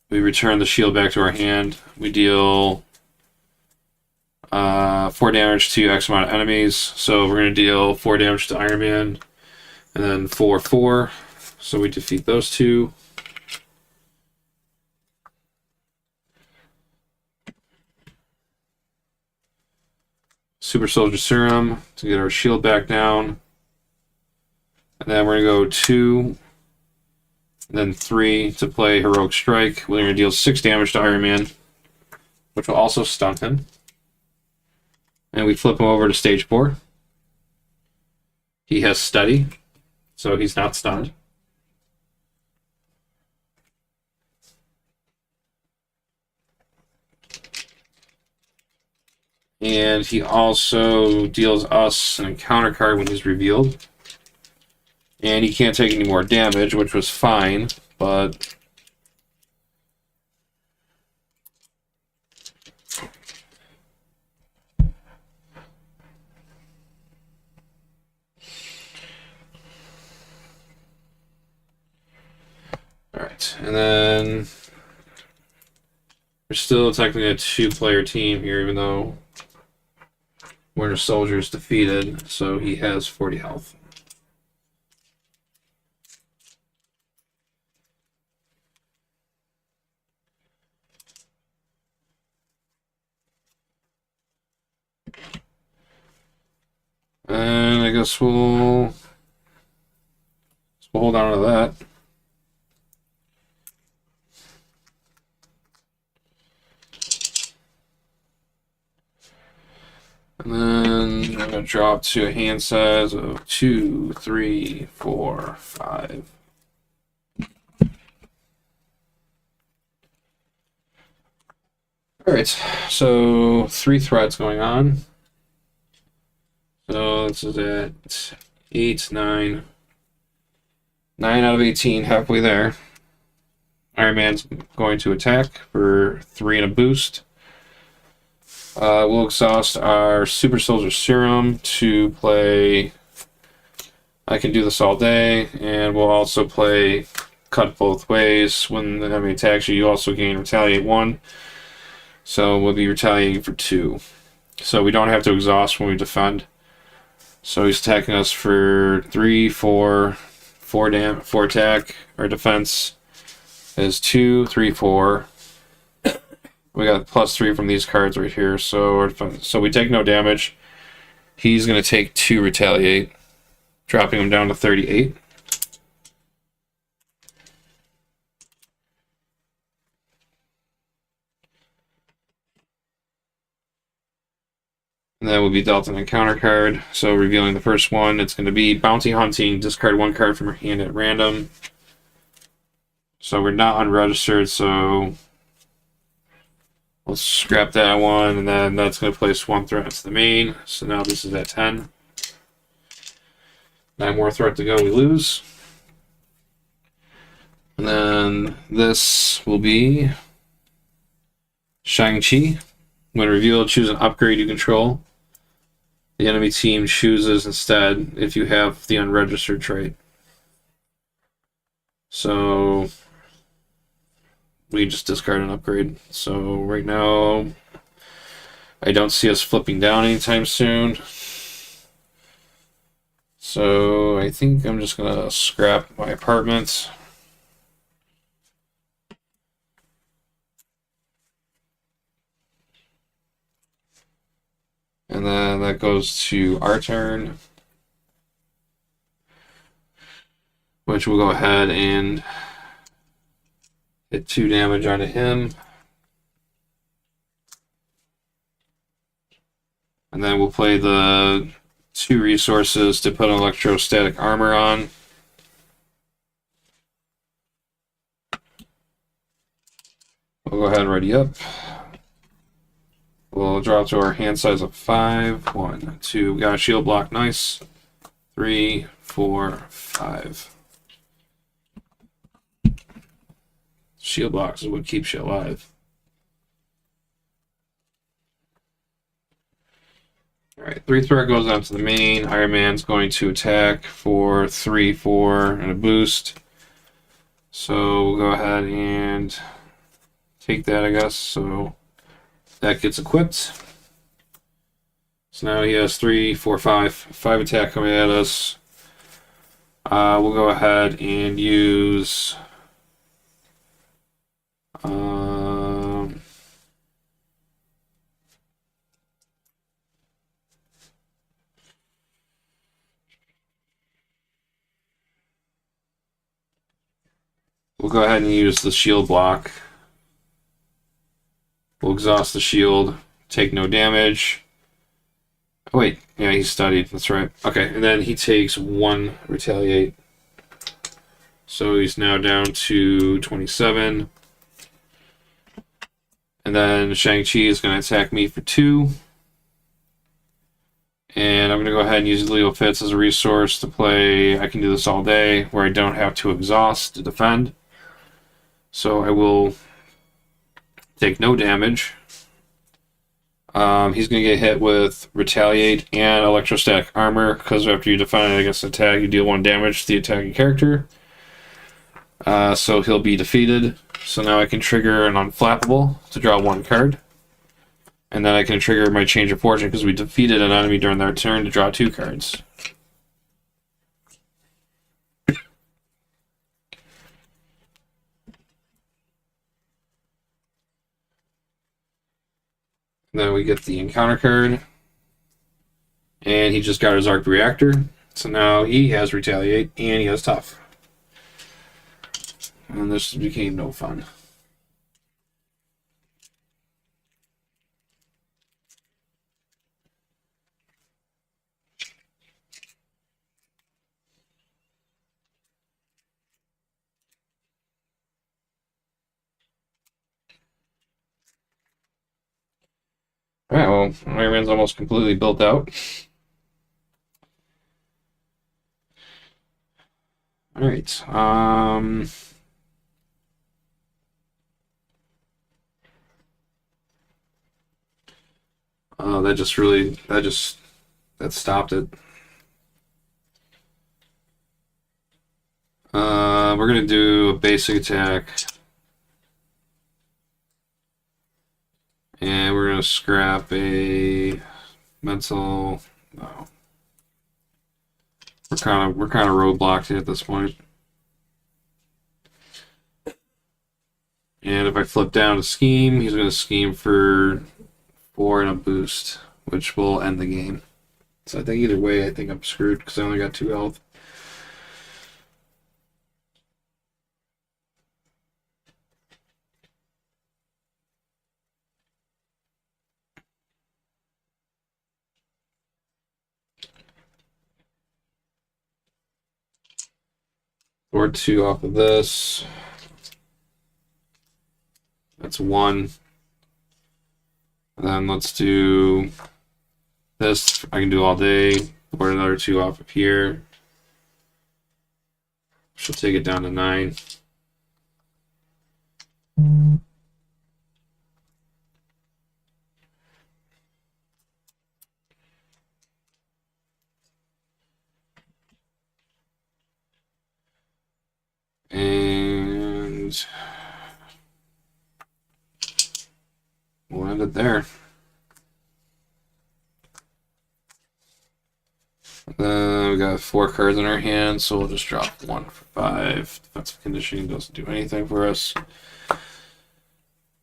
[SPEAKER 1] we return the shield back to our hand. We deal 4 damage to X amount of enemies. So we're going to deal 4 damage to Iron Man. And then 4, 4. So we defeat those 2. Super Soldier Serum to get our shield back down. And then we're going to go 2, and then 3 to play Heroic Strike. We're going to deal 6 damage to Iron Man, which will also stun him. And we flip him over to stage 4. He has Steady, so he's not stunned. And he also deals us an encounter card when he's revealed. And he can't take any more damage, which was fine, but... Alright, and then... We're still technically a 2-player team here, even though Winter Soldier's defeated, so he has 40 health. And I guess we'll hold on to that. And then I'm going to drop to a hand size of 2, 3, 4, 5. Alright, so 3 threats going on. So this is at 8, 9. 9 out of 18, halfway there. Iron Man's going to attack for 3 and a boost. We'll exhaust our Super Soldier Serum to play I Can Do This All Day, and we'll also play Cut Both Ways. When the enemy attacks you, you also gain Retaliate 1. So we'll be retaliating for 2. So we don't have to exhaust when we defend. So he's attacking us for 3, 4 attack. Our defense is 2, 3, 4. We got +3 from these cards right here. So we take no damage. He's going to take 2 retaliate, dropping him down to 38. And then we'll be dealt an encounter card. So revealing the first one, it's going to be Bounty Hunting. Discard 1 card from your hand at random. So we're not unregistered, so we'll scrap that one, and then that's going to place 1 threat into the main. So now this is at 10. 9 more threat to go, we lose. And then this will be Shang-Chi. When revealed, choose an upgrade you control. The enemy team chooses instead if you have the unregistered trait. So we just discard an upgrade. So right now, I don't see us flipping down anytime soon. So I think I'm just gonna scrap my apartment. And then that goes to our turn, which will go ahead and hit 2 damage onto him. And then we'll play the 2 resources to put electrostatic armor on. We'll go ahead and ready up. We'll drop to our hand size of 5. 1, 2. We got a shield block, nice. 3, 4, 5. Shield blocks is what keeps you alive. Alright, 3 threat goes on to the main. Iron Man's going to attack for 3, 4, and a boost. So we'll go ahead and take that, I guess. So that gets equipped. So now he has 3, 4, 5 attack coming at us. We'll go ahead and use we'll go ahead and use the shield block. We'll exhaust the shield, take no damage. Oh wait, yeah, he's studied, that's right. Okay, and then he takes 1 retaliate. So he's now down to 27. And then Shang-Chi is going to attack me for 2. And I'm going to go ahead and use Leo Fitz as a resource to play I Can Do This All Day, where I don't have to exhaust to defend. So I will take no damage. He's going to get hit with Retaliate and Electrostatic Armor, because after you defend it against an attack, you deal 1 damage to the attacking character. So he'll be defeated. So now I can trigger an Unflappable to draw 1 card. And then I can trigger my Change of Fortune because we defeated an enemy during their turn to draw 2 cards. Then we get the encounter card. And he just got his Arc Reactor. So now he has Retaliate and he has Tough. And this became no fun. Alright, well, Iron Man's almost completely built out. All right. Oh, that stopped it. We're gonna do a basic attack, and we're gonna scrap a mental. No, we're kind of roadblocked at this point. And if I flip down to scheme, he's gonna scheme for 4 and a boost, which will end the game. So I think either way, I think I'm screwed because I only got 2 health. Or 2 off of this. That's 1. And then let's do this. I can do all day. Or another 2 off of here. She'll take it down to 9. And we'll end it there. We got 4 cards in our hand, so we'll just drop 1 for 5. Defensive conditioning doesn't do anything for us.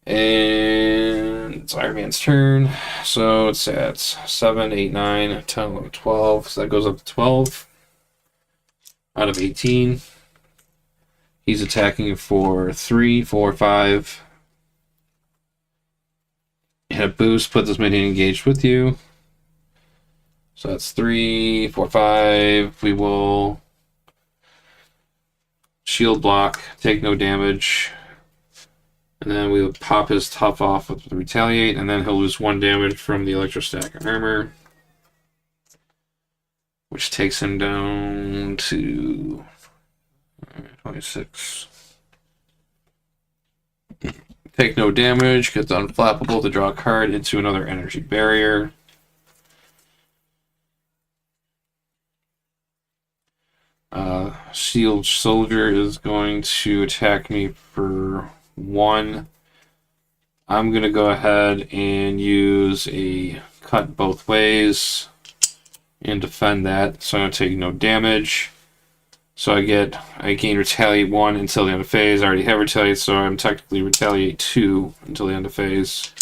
[SPEAKER 1] And it's Iron Man's turn. So it's at 7, 8, 9, 10, 11, 12. So that goes up to 12 out of 18. He's attacking for 3, 4, 5. And a boost puts as many engaged with you. So that's 3, 4, 5. We will shield block, take no damage. And then we will pop his tough off with the retaliate, and then he'll lose 1 damage from the electrostatic armor, which takes him down to 26. Take no damage, gets unflappable to draw a card into another energy barrier. Shield Soldier is going to attack me for 1. I'm going to go ahead and use a cut both ways and defend that. So I'm going to take no damage. So I gain retaliate 1 until the end of phase. I already have retaliate, so I'm technically retaliate 2 until the end of phase.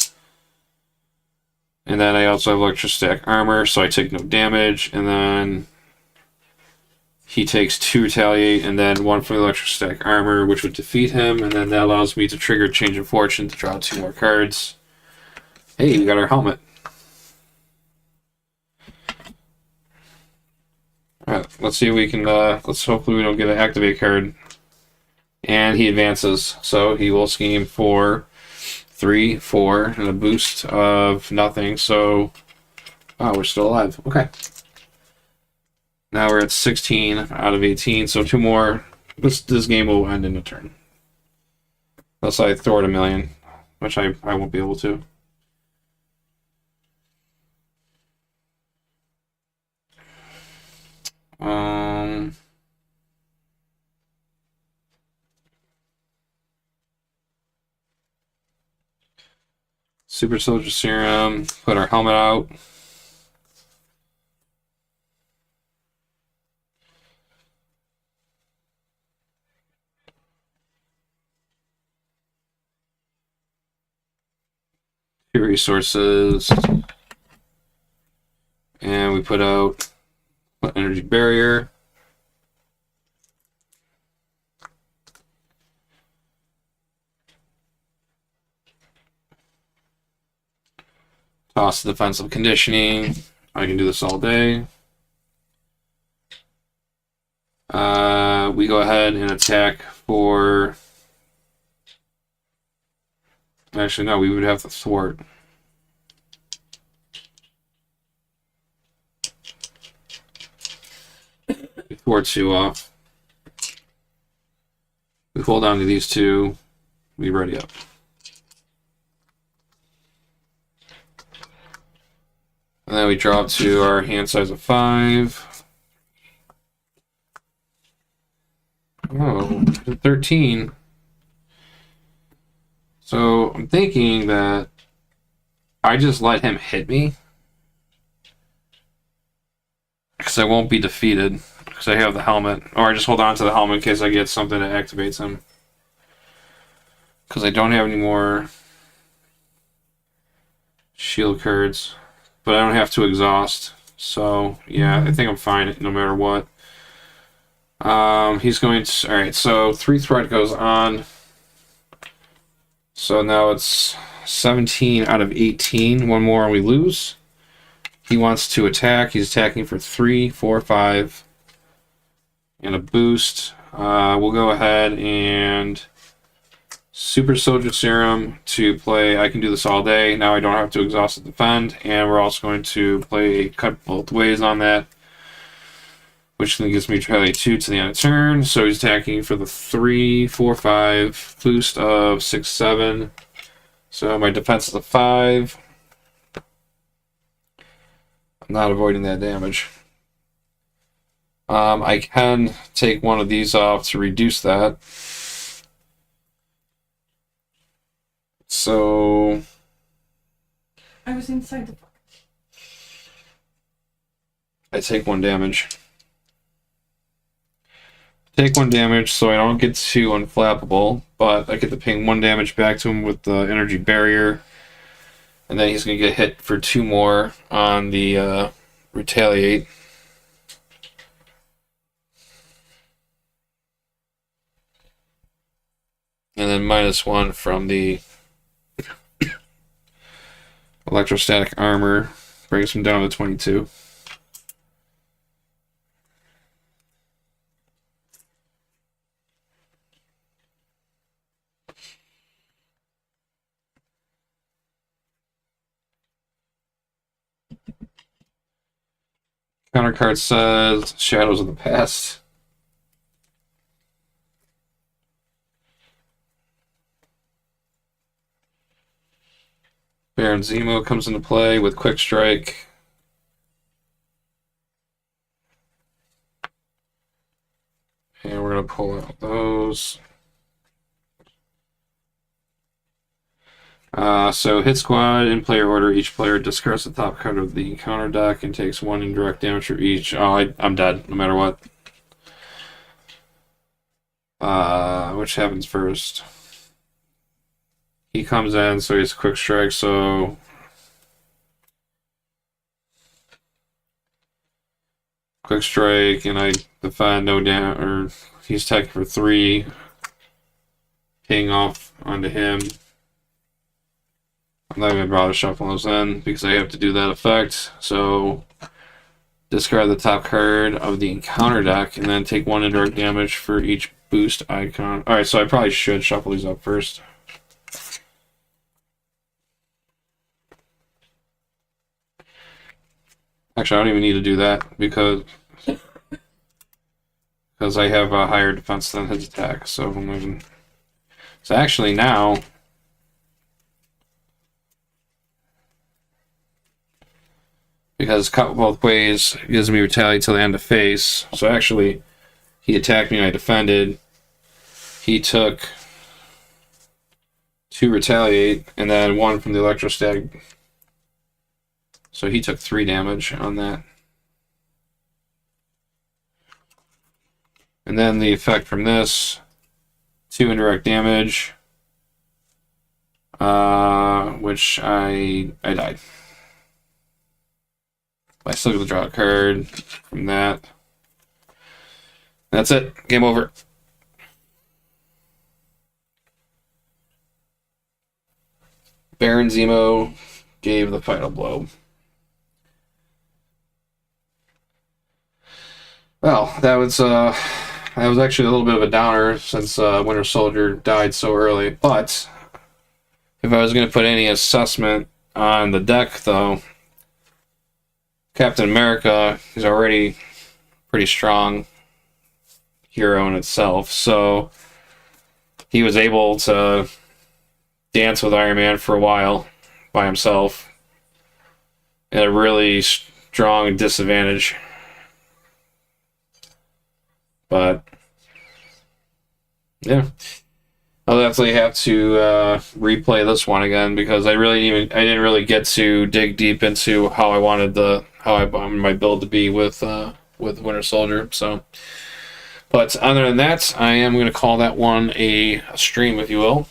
[SPEAKER 1] And then I also have electrostatic armor, so I take no damage. And then he takes 2 retaliate, and then 1 from the electrostatic armor, which would defeat him. And then that allows me to trigger Change of Fortune to draw 2 more cards. Hey, we got our helmet. Alright, let's see if we can, let's hopefully we don't get an activate card. And he advances, so he will scheme for 3, 4, and a boost of nothing, so, oh, we're still alive, okay. Now we're at 16 out of 18, so 2 more. This game will end in a turn. Unless I throw it a million, which I won't be able to. Super Soldier Serum, put our helmet out. Two resources. And we put out energy barrier. Toss the defensive conditioning. I can do this all day. We go ahead and attack for... Actually, no, we would have to thwart. Thwart 2 off. We hold on to these two. We ready up. And then we drop to our hand size of 5. Oh, 13. So I'm thinking that I just let him hit me, because I won't be defeated, because I have the helmet. Or I just hold on to the helmet in case I get something that activates him. Because I don't have any more shield cards. But I don't have to exhaust. So, yeah, I think I'm fine no matter what. He's going to... Alright, so 3 threat goes on. So now it's 17 out of 18. One more and we lose. He wants to attack. He's attacking for 3, 4, 5. And a boost. We'll go ahead and Super Soldier Serum to play I Can Do This All Day. Now I don't have to exhaust and defend. And we're also going to play Cut Both Ways on that, which then gives me Neutrality 2 to the end of turn. So he's attacking for the 3, 4, 5, boost of 6, 7. So my defense is a 5. I'm not avoiding that damage. I can take one of these off to reduce that. So
[SPEAKER 2] I was inside the box.
[SPEAKER 1] I take 1 damage. Take 1 damage so I don't get too unflappable, but I get to ping 1 damage back to him with the energy barrier. And then he's going to get hit for 2 more on the retaliate. And then -1 from the electrostatic armor brings him down to 22. Counter card says Shadows of the Past. Baron Zemo comes into play with Quick Strike. And we're going to pull out those. So hit squad in player order. Each player discards the top card of the counter deck and takes 1 indirect damage for each. Oh, I'm dead no matter what. Which happens first? He comes in, so he's Quick Strike, so Quick Strike, and I defend no damage, or he's attacking for 3, paying off onto him. I'm not even going to bother shuffling those in because I have to do that effect. So discard the top card of the encounter deck and then take 1 indirect damage for each boost icon. Alright, so I probably should shuffle these up first. Actually, I don't even need to do that because I have a higher defense than his attack. So I'm even... So actually now... Because Cut Both Ways gives me retaliate till the end of phase. So actually, he attacked me and I defended. He took 2 retaliate and then 1 from the electrostatic. So he took 3 damage on that. And then the effect from this, 2 indirect damage, which I died. I still get to draw a card from that. That's it. Game over. Baron Zemo gave the final blow. Well, that was actually a little bit of a downer since Winter Soldier died so early. But if I was going to put any assessment on the deck, though, Captain America is already pretty strong hero in itself. So he was able to dance with Iron Man for a while by himself at a really strong disadvantage. But yeah, I'll definitely have to replay this one again because I didn't really get to dig deep into how I wanted my build to be with Winter Soldier. So, but other than that, I am going to call that one a stream, if you will.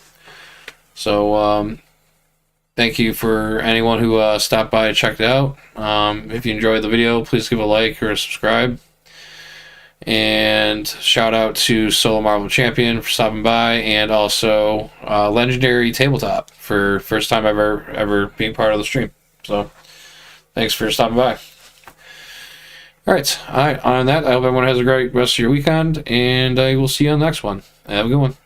[SPEAKER 1] So, thank you for anyone who stopped by and checked it out. If you enjoyed the video, please give a like or a subscribe. And shout out to Solo Marvel Champion for stopping by, and also Legendary Tabletop for first time ever being part of the stream. So, thanks for stopping by. All right. On that, I hope everyone has a great rest of your weekend, and I will see you on the next one. Have a good one.